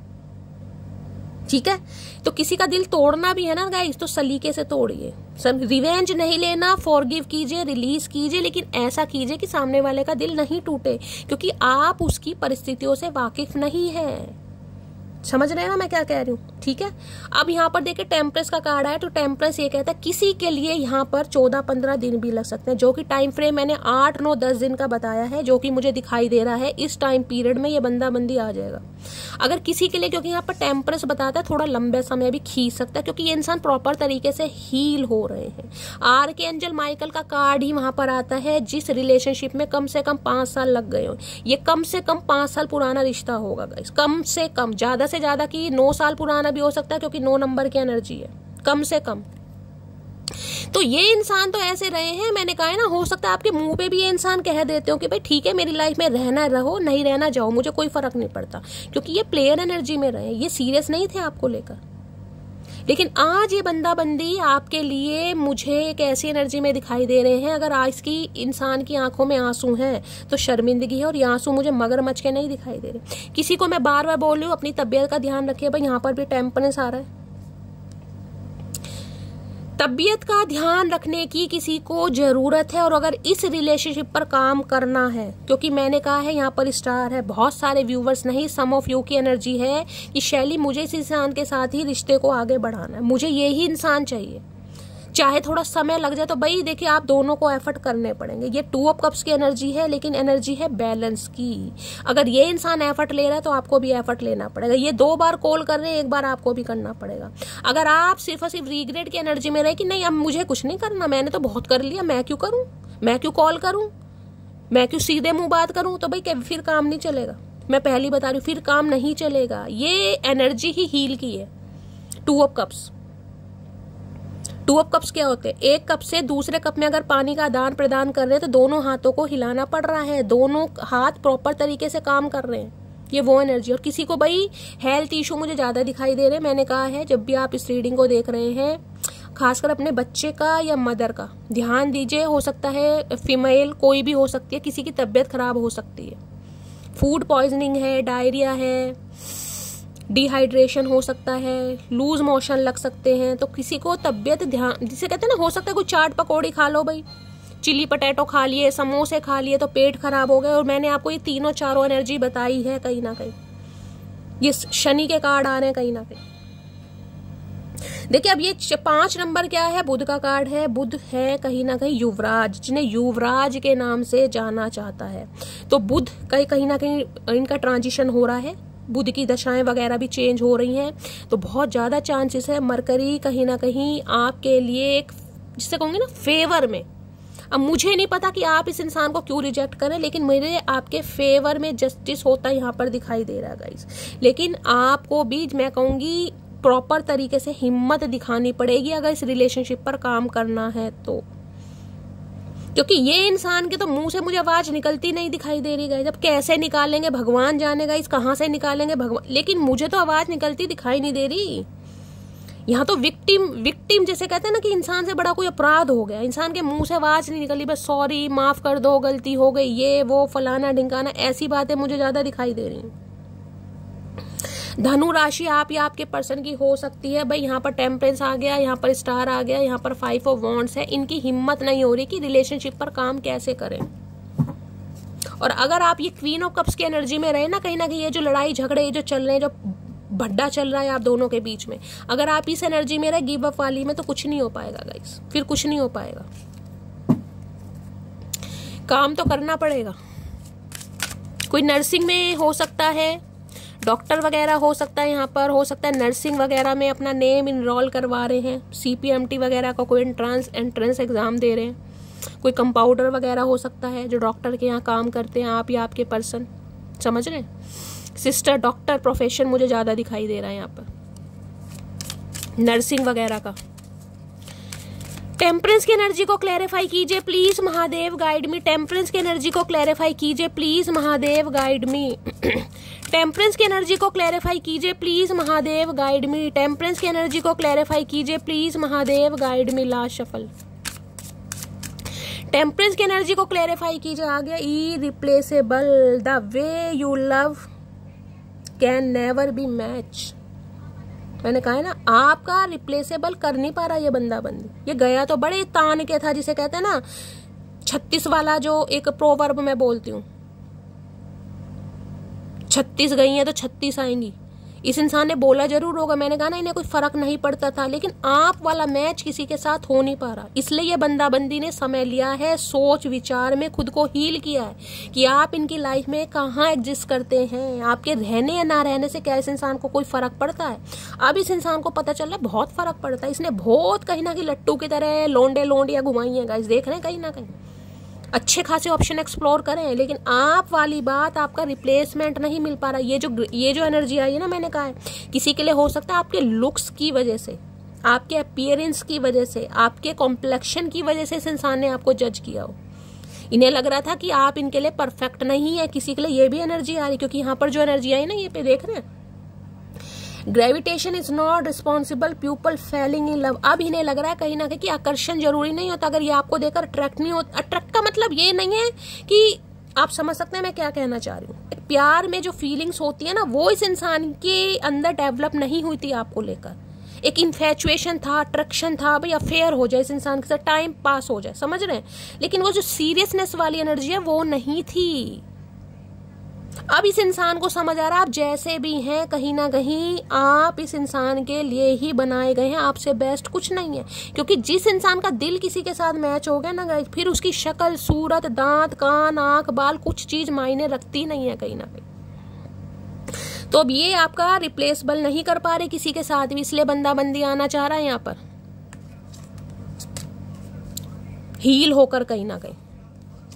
ठीक है। तो किसी का दिल तोड़ना भी है ना गाइस, तो सलीके से तोड़िए। रिवेंज नहीं लेना, फॉरगिव कीजिए, रिलीज कीजिए, लेकिन ऐसा कीजिए कि सामने वाले का दिल नहीं टूटे, क्योंकि आप उसकी परिस्थितियों से वाकिफ नहीं है। समझ रहे हैं ना मैं क्या कह रही हूँ? ठीक है। अब यहाँ पर देखिए टेम्परेंस का कार्ड है, तो टेम्परेंस ये कहता है किसी के लिए यहाँ पर 14-15 दिन भी लग सकते हैं, जो कि टाइम फ्रेम मैंने 8, 9, 10 दिन का बताया है, जो कि मुझे दिखाई दे रहा है इस टाइम पीरियड में ये बंदी आ जाएगा। अगर किसी के लिए, क्योंकि यहाँ पर टेम्परेंस बताता है थोड़ा लंबे समय भी खींच सकता है, क्योंकि ये इंसान प्रॉपर तरीके से हील हो रहे हैं। आर्कएंजल माइकल का कार्ड ही वहां पर आता है, जिस रिलेशनशिप में कम से कम 5 साल लग गए हो, ये कम से कम 5 साल पुराना रिश्ता होगा गाइस, कम से कम, ज्यादा से ज्यादा कि 9 साल पुराना भी हो सकता है, क्योंकि 9 नंबर की एनर्जी है, कम से कम। तो ये इंसान तो ऐसे रहे हैं, मैंने कहा है ना, हो सकता है आपके मुंह पे भी ये इंसान कह देते हो कि भाई ठीक है मेरी लाइफ में रहना रहो, नहीं रहना जाओ, मुझे कोई फर्क नहीं पड़ता, क्योंकि ये प्लेयर एनर्जी में रहे, ये सीरियस नहीं थे आपको लेकर। लेकिन आज ये बंदी आपके लिए मुझे एक ऐसी एनर्जी में दिखाई दे रहे हैं, अगर आज की इंसान की आंखों में आंसू हैं तो शर्मिंदगी है, और ये आंसू मुझे मगरमच्छ के नहीं दिखाई दे रहे। किसी को मैं बार बार बोल रही हूँ अपनी तबीयत का ध्यान रखिए भाई, यहाँ पर भी टेम्परेंस आ रहा है, तबीयत का ध्यान रखने की किसी को जरूरत है। और अगर इस रिलेशनशिप पर काम करना है, क्योंकि मैंने कहा है यहाँ पर स्टार है, बहुत सारे व्यूवर्स नहीं, सम ऑफ यू की एनर्जी है कि शैली मुझे इस इंसान के साथ ही रिश्ते को आगे बढ़ाना है, मुझे यही इंसान चाहिए, चाहे थोड़ा समय लग जाए। तो भाई देखिए आप दोनों को एफर्ट करने पड़ेंगे। ये 2 ऑफ कप्स की एनर्जी है, लेकिन एनर्जी है बैलेंस की। अगर ये इंसान एफर्ट ले रहा है तो आपको भी एफर्ट लेना पड़ेगा। ये 2 बार कॉल कर रहे हैं, 1 बार आपको भी करना पड़ेगा। अगर आप सिर्फ और सिर्फ रिग्रेट की एनर्जी में रहे कि नहीं अब मुझे कुछ नहीं करना, मैंने तो बहुत कर लिया, मैं क्यों करूं, मैं क्यों कॉल करूं, मैं क्यों सीधे मुंह बात करूं, तो भाई फिर काम नहीं चलेगा। मैं पहली बता रही हूँ, फिर काम नहीं चलेगा। ये एनर्जी ही हील की है। 2 ऑफ कप्स, 2 ऑफ कप्स क्या होते हैं? एक कप से दूसरे कप में अगर पानी का आदान प्रदान कर रहे हैं तो दोनों हाथों को हिलाना पड़ रहा है, दोनों हाथ प्रॉपर तरीके से काम कर रहे हैं, ये वो एनर्जी। और किसी को भाई हेल्थ इशू मुझे ज्यादा दिखाई दे रहे हैं, मैंने कहा है जब भी आप इस रीडिंग को देख रहे हैं, खासकर अपने बच्चे का या मदर का ध्यान दीजिए। हो सकता है फीमेल कोई भी हो सकती है, किसी की तबीयत खराब हो सकती है, फूड पॉइजनिंग है, डायरिया है, डिहाइड्रेशन हो सकता है, लूज मोशन लग सकते हैं। तो किसी को तबीयत ध्यान, जिसे कहते हैं ना, हो सकता है कुछ चाट पकौड़ी खा लो भाई, चिली पटेटो खा लिए, समोसे खा लिए तो पेट खराब हो गए। और मैंने आपको ये तीनों चारों एनर्जी बताई है कहीं ना कहीं, ये शनि के कार्ड आ रहे हैं कहीं ना कहीं। देखिए अब ये 5 नंबर क्या है, बुध का कार्ड है। बुध है कहीं ना कहीं युवराज, जिन्हें युवराज के नाम से जाना चाहता है। तो बुध कहीं ना कहीं इनका ट्रांजिशन हो रहा है, बुध की दशाएं वगैरह भी चेंज हो रही हैं, तो बहुत ज्यादा चांसेस है मरकरी कहीं ना कहीं आपके लिए एक, जिसे कहूंगे ना, फेवर में। अब मुझे नहीं पता कि आप इस इंसान को क्यों रिजेक्ट करें, लेकिन मेरे आपके फेवर में जस्टिस होता यहाँ पर दिखाई दे रहा है गाइस। लेकिन आपको भी मैं कहूंगी प्रॉपर तरीके से हिम्मत दिखानी पड़ेगी अगर इस रिलेशनशिप पर काम करना है तो, क्योंकि ये इंसान के तो मुंह से मुझे आवाज निकलती नहीं दिखाई दे रही गाइस। जब कैसे निकालेंगे भगवान जाने गाइस, कहां से निकालेंगे भगवान, लेकिन मुझे तो आवाज निकलती दिखाई नहीं दे रही। यहाँ तो विक्टिम जैसे कहते हैं ना कि इंसान से बड़ा कोई अपराध हो गया, इंसान के मुंह से आवाज नहीं निकली, बस सॉरी, माफ कर दो, गलती हो गई, ये वो फलाना ढिंकाना, ऐसी बातें मुझे ज्यादा दिखाई दे रही। धनु राशि आप या आपके पर्सन की हो सकती है भाई। यहाँ पर टेम्परेंस आ गया, यहाँ पर स्टार आ गया, यहाँ पर 5 ऑफ वॉन्ड्स है। इनकी हिम्मत नहीं हो रही कि रिलेशनशिप पर काम कैसे करें। और अगर आप ये क्वीन ऑफ कप्स की एनर्जी में रहे ना, कहीं ना कहीं ये जो लड़ाई झगड़े जो चल रहे हैं, जो भड्डा चल रहा है आप दोनों के बीच में, अगर आप इस एनर्जी में रहे गिव अप वाली में, तो कुछ नहीं हो पाएगा गाइस, फिर कुछ नहीं हो पाएगा। काम तो करना पड़ेगा। कोई नर्सिंग में हो सकता है, डॉक्टर वगैरह हो सकता है, यहाँ पर हो सकता है नर्सिंग वगैरह में अपना नेम इनरोल करवा रहे हैं, CPMT वगैरह का कोई एंट्रेंस एग्जाम दे रहे हैं, कोई कंपाउंडर वगैरह हो सकता है जो डॉक्टर के यहाँ काम करते हैं, आप या आपके पर्सन, समझ रहे हैं। सिस्टर डॉक्टर प्रोफेशन मुझे ज्यादा दिखाई दे रहा है यहाँ पर, नर्सिंग वगैरह का। टेम्परेंस की एनर्जी को क्लैरिफाई कीजिए please Mahadev, guide me. Temperance की एनर्जी को क्लैरिफाई कीजिए please Mahadev, guide me. Temperance की एनर्जी को क्लैरिफाई कीजिए please Mahadev, guide me. Temperance की एनर्जी को क्लैरिफाई कीजिए please Mahadev, guide me. Last shuffle. Temperance की एनर्जी को क्लैरिफाई कीजिए। आ गया irreplaceable, the way you love can never be match. मैंने कहा है ना, आपका रिप्लेसेबल कर नहीं पा रहा ये बंदी। ये गया तो बड़े तान के था, जिसे कहते हैं ना 36 वाला, जो एक प्रोवर्ब में बोलती हूँ, 36 गई है तो 36 आएंगी। इस इंसान ने बोला जरूर होगा, मैंने कहा ना इन्हें कोई फर्क नहीं पड़ता था, लेकिन आप वाला मैच किसी के साथ हो नहीं पा रहा। इसलिए ये बंदा बंदी ने समय लिया है, सोच विचार में खुद को हील किया है कि आप इनकी लाइफ में कहाँ एग्जिस्ट करते हैं, आपके रहने या ना रहने से क्या इस इंसान को कोई फर्क पड़ता है। अब इस इंसान को पता चल रहा है बहुत फर्क पड़ता है। इसने बहुत कहीं ना कहीं लट्टू की तरह लोंडे लोंडियां घुमाई हैं गाइस, देख रहे हैं कहीं ना कहीं अच्छे खासे ऑप्शन एक्सप्लोर करें, लेकिन आप वाली बात, आपका रिप्लेसमेंट नहीं मिल पा रहा। ये जो एनर्जी आई है ना, मैंने कहा है किसी के लिए हो सकता है आपके लुक्स की वजह से, आपके अपीयरेंस की वजह से, आपके कॉम्प्लेक्शन की वजह से इस इंसान ने आपको जज किया हो। इन्हें लग रहा था कि आप इनके लिए परफेक्ट नहीं है। किसी के लिए ये भी एनर्जी आ रही, क्योंकि यहाँ पर जो एनर्जी आई ना, ये पे देख रहे हैं, gravitation is not responsible people Fehling in love. अब इन्हें लग रहा है कहीं ना कहीं कि आकर्षण जरूरी नहीं होता, अगर ये आपको देखकर अट्रैक्ट नहीं होता। अट्रैक्ट का मतलब ये नहीं है कि, आप समझ सकते हैं मैं क्या कहना चाह रही हूँ। प्यार में जो फीलिंग्स होती है ना, वो इस इंसान के अंदर डेवलप नहीं हुई थी आपको लेकर। एक इन्फेचुएशन था, अट्रैक्शन था, भाई अफेयर हो जाए इस इंसान के साथ, टाइम पास हो जाए, समझ रहे हैं, लेकिन वो जो सीरियसनेस वाली एनर्जी है वो नहीं थी। अब इस इंसान को समझ आ रहा है आप जैसे भी हैं, कहीं ना कहीं आप इस इंसान के लिए ही बनाए गए हैं, आपसे बेस्ट कुछ नहीं है। क्योंकि जिस इंसान का दिल किसी के साथ मैच हो गया ना गाइस, फिर उसकी शक्ल, सूरत, दांत, कान, आंख, बाल, कुछ चीज मायने रखती नहीं है कहीं ना कहीं। तो अब ये आपका रिप्लेसबल नहीं कर पा रहे किसी के साथ भी, इसलिए बंदा बंदी आना चाह रहा है यहाँ पर हील होकर कहीं ना कहीं,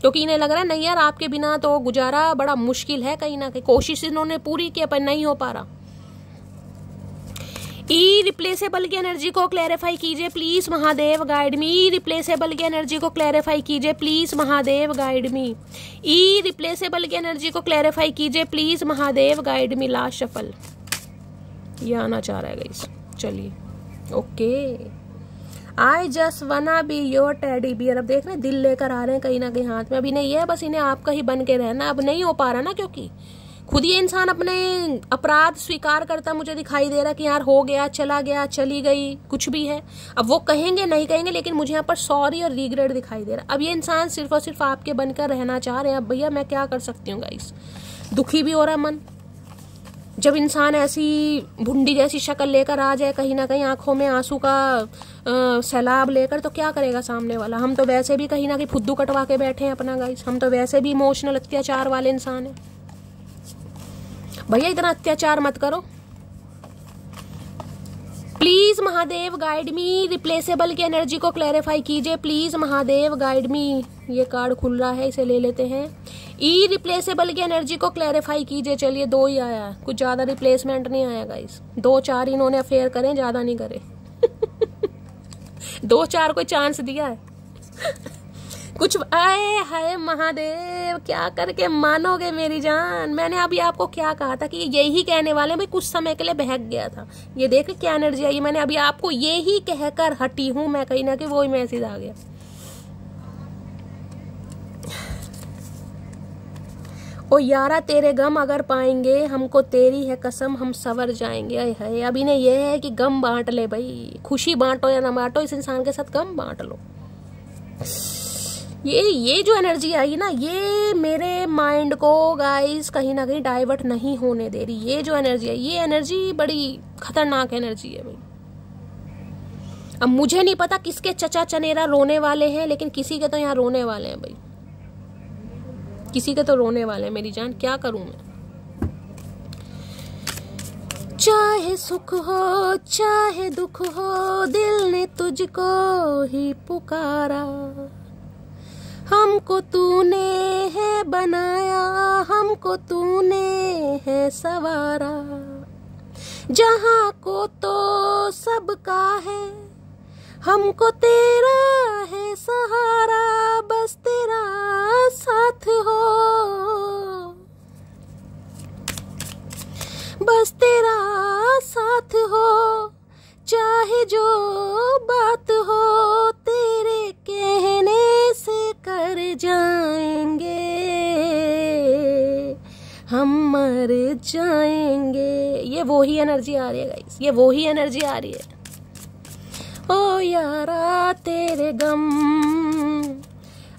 क्योंकि इन्हें लग रहा है नहीं यार आपके बिना तो गुजारा बड़ा मुश्किल है कहीं ना कहीं। कोशिश इन्होंने पूरी की पर नहीं हो पा रहा। इरिप्लेसेबल की एनर्जी को क्लैरिफाई कीजिए please Mahadev guide me. Irreplaceable की एनर्जी को क्लैरिफाई कीजिए please Mahadev guide me. Irreplaceable की एनर्जी को क्लैरिफाई कीजिए please Mahadev guide me. Last shuffle ये आना चाह रहा है गाइस, चलिए ओके। आई जस्ट वना बी योर टेडी बियर। अब देख रहे हैं दिल लेकर आ रहे हैं कहीं ना कहीं हाथ में। अभी नहीं है, बस इन्हें आपका ही बन के रहना। अब नहीं हो पा रहा ना, क्योंकि खुद ये इंसान अपने अपराध स्वीकार करता मुझे दिखाई दे रहा कि यार हो गया, चला गया, चली गई, कुछ भी है। अब वो कहेंगे नहीं कहेंगे, लेकिन मुझे यहाँ पर सॉरी और रिग्रेट दिखाई दे रहा। अब ये इंसान सिर्फ और सिर्फ आपके बनकर रहना चाह रहे हैं। अब भैया मैं क्या कर सकती हूँ गाइस, दुखी भी हो रहा मन। जब इंसान ऐसी भुंडी जैसी शक्ल लेकर आ जाए, कहीं ना कहीं आंखों में आंसू का सैलाब लेकर, तो क्या करेगा सामने वाला। हम तो वैसे भी कहीं ना कहीं फुद्दू कटवा के बैठे हैं अपना गाइस, हम तो वैसे भी इमोशनल अत्याचार वाले इंसान हैं। भैया इतना अत्याचार मत करो please Mahadev guide me. Replaceable की एनर्जी को क्लैरिफाई कीजिए प्लीज महादेव गाइड मी। ये कार्ड खुल रहा है, इसे ले लेते हैं। इरिप्लेसेबल की एनर्जी को क्लैरिफाई कीजिए। चलिए 2 ही आया, कुछ ज्यादा रिप्लेसमेंट नहीं आया गाइस। 2-4 इन्होंने अफेयर करें, ज्यादा नहीं करे। 2-4 को चांस दिया है। कुछ आए हाय महादेव, क्या करके मानोगे मेरी जान। मैंने अभी आपको क्या कहा था कि यही कहने वाले, भाई कुछ समय के लिए बहक गया था। ये देख क्या एनर्जी आई, मैंने अभी आपको यही कहकर हटी हूं मैं, कहीं ना कहीं वही मैसेज आ गया। ओ यारा तेरे गम अगर पाएंगे, हमको तेरी है कसम हम सवर जाएंगे। अय है, अब इन्हें यह है कि गम बांट ले भाई, खुशी बांटो या ना बांटो, इस इंसान के साथ गम बांट लो। ये जो एनर्जी आई ना, ये मेरे माइंड को गाइस कहीं ना कहीं डाइवर्ट नहीं होने दे रही। ये जो एनर्जी है, ये एनर्जी बड़ी खतरनाक एनर्जी है भाई। अब मुझे नहीं पता किसके चचा चनेरा रोने वाले हैं, लेकिन किसी के तो यहाँ रोने वाले हैं भाई, किसी के तो रोने वाले हैं मेरी जान। क्या करूं मैं। चाहे सुख हो चाहे दुख हो, दिल ने तुझको ही पुकारा। हमको तूने है बनाया, हमको तूने है सवारा। जहां को तो सबका है, हमको तेरा है सहारा। बस तेरा साथ हो, बस तेरा साथ हो, चाहे जो बात हो, तेरे कहने से कर जाएंगे, हम मर जाएंगे। ये वही एनर्जी आ रही है गाइस, ये वही एनर्जी आ रही है। ओ यारा तेरे गम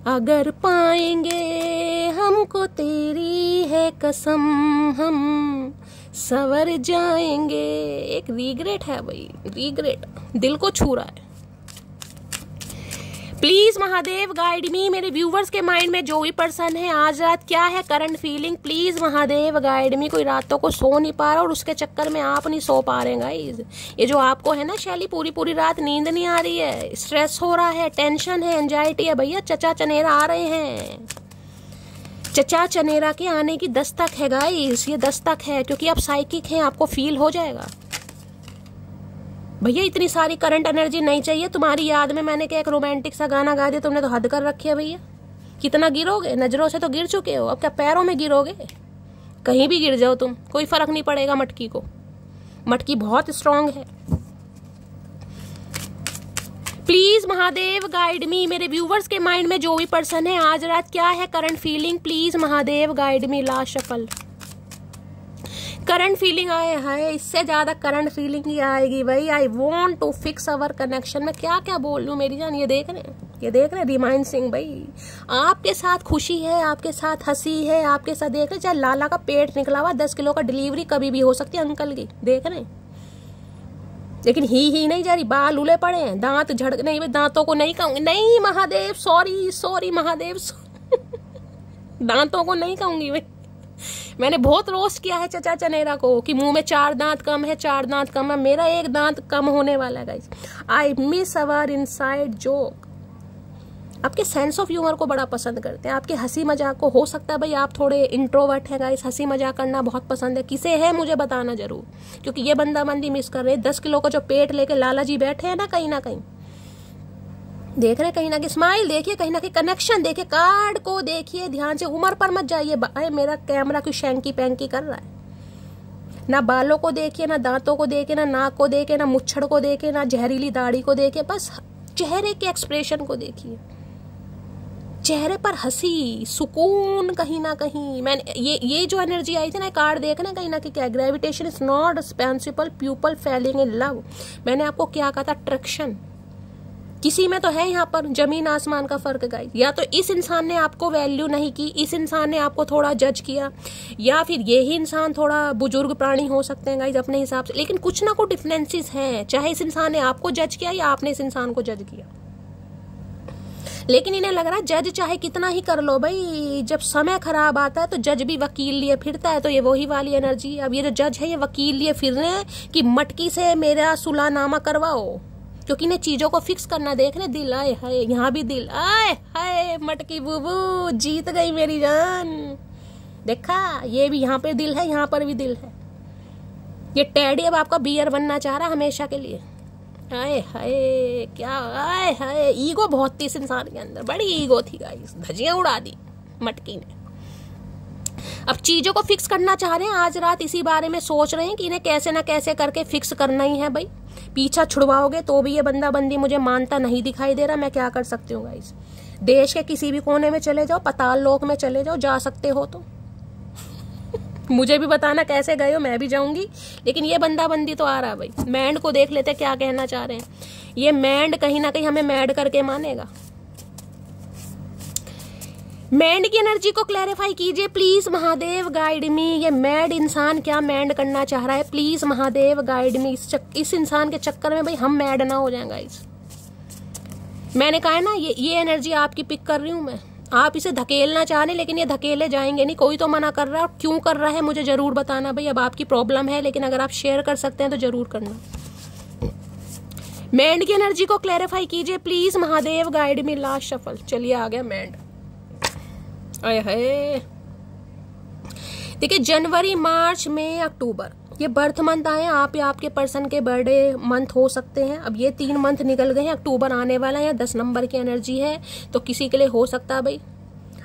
अगर पाएंगे, हमको तेरी है कसम हम सवर जाएंगे। एक रिग्रेट है भाई, रिग्रेट दिल को छू रहा है। प्लीज महादेव गाइड मी, मेरे व्यूवर्स के माइंड में जो भी पर्सन है आज रात क्या है current feeling, please Mahadev guide मी। कोई रातों को सो नहीं पा रहा और उसके चक्कर में आप नहीं सो पा रहे हैं गाइस। ये जो आपको है ना शैली, पूरी पूरी रात नींद नहीं आ रही है, स्ट्रेस हो रहा है, टेंशन है, एंजाइटी है, भैया चचा चनेरा आ रहे हैं। चचा चनेरा के आने की दस्तक है गाइस, ये दस्तक है, क्योंकि आप साइकिक हैं, आपको फील हो जाएगा। भैया इतनी सारी करंट एनर्जी नहीं चाहिए तुम्हारी याद में। मैंने क्या एक रोमांटिक सा गाना गा दिया, तुमने तो हद कर रखी है भैया। कितना गिरोगे, नजरों से तो गिर चुके हो, अब क्या पैरों में गिरोगे? कहीं भी गिर जाओ तुम, कोई फर्क नहीं पड़ेगा मटकी को। मटकी बहुत स्ट्रांग है। प्लीज महादेव गाइड मी, मेरे व्यूवर्स के माइंड में जो भी पर्सन है आज रात क्या है current feeling, please Mahadev guide me. Last shuffle current feeling आए है, इससे ज्यादा करंट फीलिंग ही आएगी भाई। I want to fix our connection. मैं क्या क्या बोल लूं मेरी जान, ये देख रहे रिमाइंड सिंह भाई, आपके साथ खुशी है, आपके साथ हंसी है, आपके साथ देख रहे, चाहे लाला का पेट निकला हुआ 10 किलो का डिलीवरी कभी भी हो सकती है अंकल की, देख रहे। लेकिन ही नहीं जा रही, बाल उले पड़े हैं, दांत झड़ नहीं, दांतों को नहीं कहूंगी, नहीं महादेव सॉरी महादेव दांतों को नहीं कहूंगी भाई। मैंने बहुत रोस्ट किया है चचा चनेरा को कि मुंह में 4 दांत कम है, 4 दांत कम है। मेरा 1 दांत कम होने वाला है guys. I miss our inside joke. आपके सेंस ऑफ ह्यूमर को बड़ा पसंद करते हैं, आपके हंसी मजाक को। हो सकता है भाई आप थोड़े इंट्रोवर्ट हैं गाइस, हंसी मजाक करना बहुत पसंद है। किसे है मुझे बताना जरूर, क्योंकि ये बंदी मिस कर रहे हैं। 10 किलो का जो पेट लेके लाला जी बैठे हैं ना कहीं देख रहे, कहीं ना कहीं स्माइल देखिए, कहीं ना कहीं कनेक्शन देखिए, कार्ड को देखिए ध्यान से। उम्र पर मत जाइए, मेरा कैमरा क्यों शैंकी पैंकी कर रहा है। ना बालों को देखिए, ना दांतों को देखिए, ना नाक को देखिए, ना मुच्छड़ को देखिए, ना जहरीली दाढ़ी को देखिए, बस चेहरे के एक्सप्रेशन को देखिए। चेहरे पर हंसी, सुकून कहीं ना कहीं। मैंने ये जो एनर्जी आई थी ना, कार्ड देखना कहीं ना कहीं क्या, gravitation is not responsible people Fehling in love. मैंने आपको क्या कहा था, अट्रैक्शन किसी में तो है यहाँ पर जमीन आसमान का फर्क गाइस। या तो इस इंसान ने आपको वैल्यू नहीं की, इस इंसान ने आपको थोड़ा जज किया, या फिर यही इंसान थोड़ा बुजुर्ग प्राणी हो सकते हैं गाइस अपने हिसाब से, लेकिन कुछ ना कुछ डिफरेंसेस हैं। चाहे इस इंसान ने आपको जज किया या आपने इस इंसान को जज किया, लेकिन इन्हें लग रहा है जज चाहे कितना ही कर लो भाई, जब समय खराब आता है तो जज भी वकील लिए फिरता है। तो ये वही वाली एनर्जी। अब ये जो जज है ये वकील लिए फिर रहे हैं कि मटकी से मेरा सुलहनामा करवाओ, क्योंकि इन्हें चीजों को फिक्स करना देख रहे। दिल आए हाय, यहाँ भी दिल आए हाय, मटकी बुबू जीत गई मेरी जान। देखा, ये भी यहाँ पे दिल है, यहाँ पर भी दिल है। ये टैडी अब आपका बियर बनना चाह रहा हमेशा के लिए। आए हाय क्या, आए हाय, ईगो बहुत थी इस इंसान के अंदर, बड़ी ईगो थी गाइस, धजियां उड़ा दी मटकी ने। अब चीजों को फिक्स करना चाह रहे हैं, आज रात इसी बारे में सोच रहे हैं कि इन्हें कैसे ना कैसे करके फिक्स करना ही है भाई। पीछा छुड़वाओगे तो भी ये बंदी मुझे मानता नहीं दिखाई दे रहा। मैं क्या कर सकती हूँ गाइस, देश के किसी भी कोने में चले जाओ, पाताल लोक में चले जाओ, जा सकते हो तो मुझे भी बताना कैसे गए हो, मैं भी जाऊंगी। लेकिन ये बंदी तो आ रहा है भाई। मैंड को देख लेते क्या कहना चाह रहे हैं। ये मैंड कहीं ना कहीं हमें मैड करके मानेगा। मैंड की एनर्जी को क्लैरिफाई कीजिए प्लीज महादेव गाइड मी। ये मैड इंसान क्या मैंड करना चाह रहा है, प्लीज महादेव गाइड मी। इस इंसान के चक्कर में भाई हम मैड ना हो जाएं गाइस। मैंने कहा है ना, ये एनर्जी आपकी पिक कर रही हूं मैं। आप इसे धकेलना चाह रहे, लेकिन ये धकेले जाएंगे नहीं। कोई तो मना कर रहा है, और क्यों कर रहा है मुझे जरूर बताना भाई। अब आपकी प्रॉब्लम है, लेकिन अगर आप शेयर कर सकते हैं तो जरूर करना। मैंड की एनर्जी को क्लैरिफाई कीजिए please Mahadev guide me. Last shuffle, चलिए आ गया मैंड। आए हाय, देखिए जनवरी, मार्च, मई, अक्टूबर, ये बर्थ मंथ आए। आप या आपके पर्सन के बर्थडे मंथ हो सकते हैं। अब ये 3 मंथ निकल गए हैं, अक्टूबर आने वाला है। 10 नंबर की एनर्जी है, तो किसी के लिए हो सकता है भाई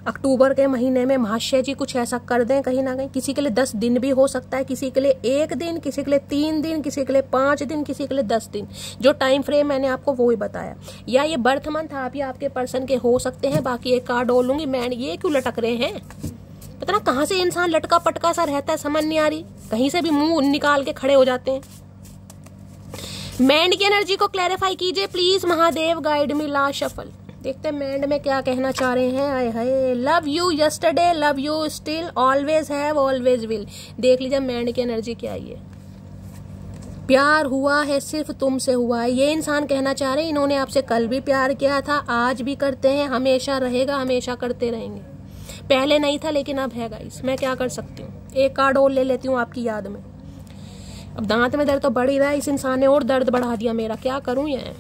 अक्टूबर के महीने में महाशय जी कुछ ऐसा कर दें कहीं ना कहीं। किसी के लिए 10 दिन भी हो सकता है, किसी के लिए 1 दिन, किसी के लिए 3 दिन, किसी के लिए 5 दिन, किसी के लिए 10 दिन। जो टाइम फ्रेम मैंने आपको वो ही बताया। या ये बर्थ मंथ आप या आपके पर्सन के हो सकते हैं। बाकी एक कार्ड और लूंगी। मैं ये क्यों लटक रहे हैं, पता ना कहाँ से इंसान लटका पटका सा रहता है, समझ नहीं आ रही। कहीं से भी मुंह निकाल के खड़े हो जाते हैं। मैंड की एनर्जी को क्लैरिफाई कीजिए please Mahadev guide me. Last shuffle, देखते हैं एंड में क्या कहना चाह रहे हैं। आए hi, love you yesterday, love you still, always have, always will. देख लीजिए एंड की एनर्जी क्या आई है। प्यार हुआ है सिर्फ तुमसे हुआ है, ये इंसान कहना चाह रहे हैं इन्होंने आपसे कल भी प्यार किया था, आज भी करते हैं, हमेशा रहेगा, हमेशा करते रहेंगे। पहले नहीं था लेकिन अब है गाइस, मैं क्या कर सकती हूँ। एक कार्ड और ले लेती हूँ आपकी याद में। अब दांत में दर्द तो बढ़ ही रहा है, इस इंसान ने और दर्द बढ़ा दिया मेरा, क्या करूं ये।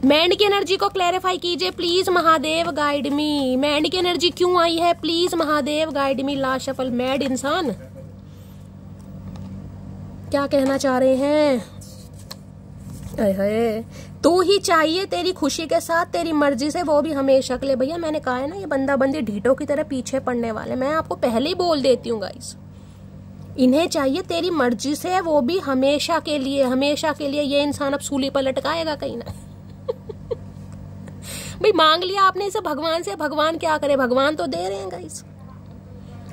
मैंड की एनर्जी को क्लैरिफाई कीजिए please, Mahadev guide me. Mad की एनर्जी क्यों आई है, please Mahadev guide me. Last shuffle, mad इंसान क्या कहना चाह रहे हैं। अरे तू ही चाहिए तेरी खुशी के साथ, तेरी मर्जी से, वो भी हमेशा के लिए। भैया मैंने कहा है ना, ये बंदा बंदी ढीठों की तरह पीछे पड़ने वाले, मैं आपको पहले ही बोल देती हूँ गाइस। इन्हें चाहिए तेरी मर्जी से, वो भी हमेशा के लिए, हमेशा के लिए। ये इंसान अब सूली पर लटकाएगा कहीं ना। भाई मांग लिया आपने इसे भगवान से, भगवान क्या करे, भगवान तो दे रहे हैं गाइस।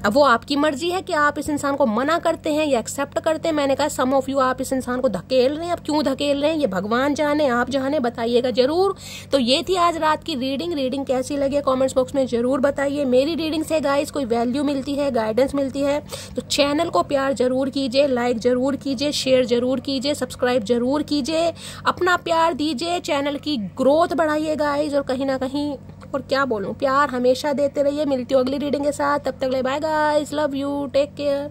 अब वो आपकी मर्जी है कि आप इस इंसान को मना करते हैं या एक्सेप्ट करते हैं। मैंने कहा सम ऑफ यू आप इस इंसान को धकेल रहे हैं, अब क्यों धकेल रहे हैं ये भगवान जाने, आप जाने, बताइएगा जरूर। तो ये थी आज रात की रीडिंग कैसी लगी कमेंट्स बॉक्स में जरूर बताइए। मेरी रीडिंग से गाइस कोई वैल्यू मिलती है, गाइडेंस मिलती है तो चैनल को प्यार जरूर कीजिए, लाइक जरूर कीजिए, शेयर जरूर कीजिए, सब्सक्राइब जरूर कीजिए, अपना प्यार दीजिए, चैनल की ग्रोथ बढ़ाइए गाइस। और कहीं ना कहीं और क्या बोलूं, प्यार हमेशा देते रहिए। मिलती हूँ अगली रीडिंग के साथ, तब तक ले bye guys, love you, take care.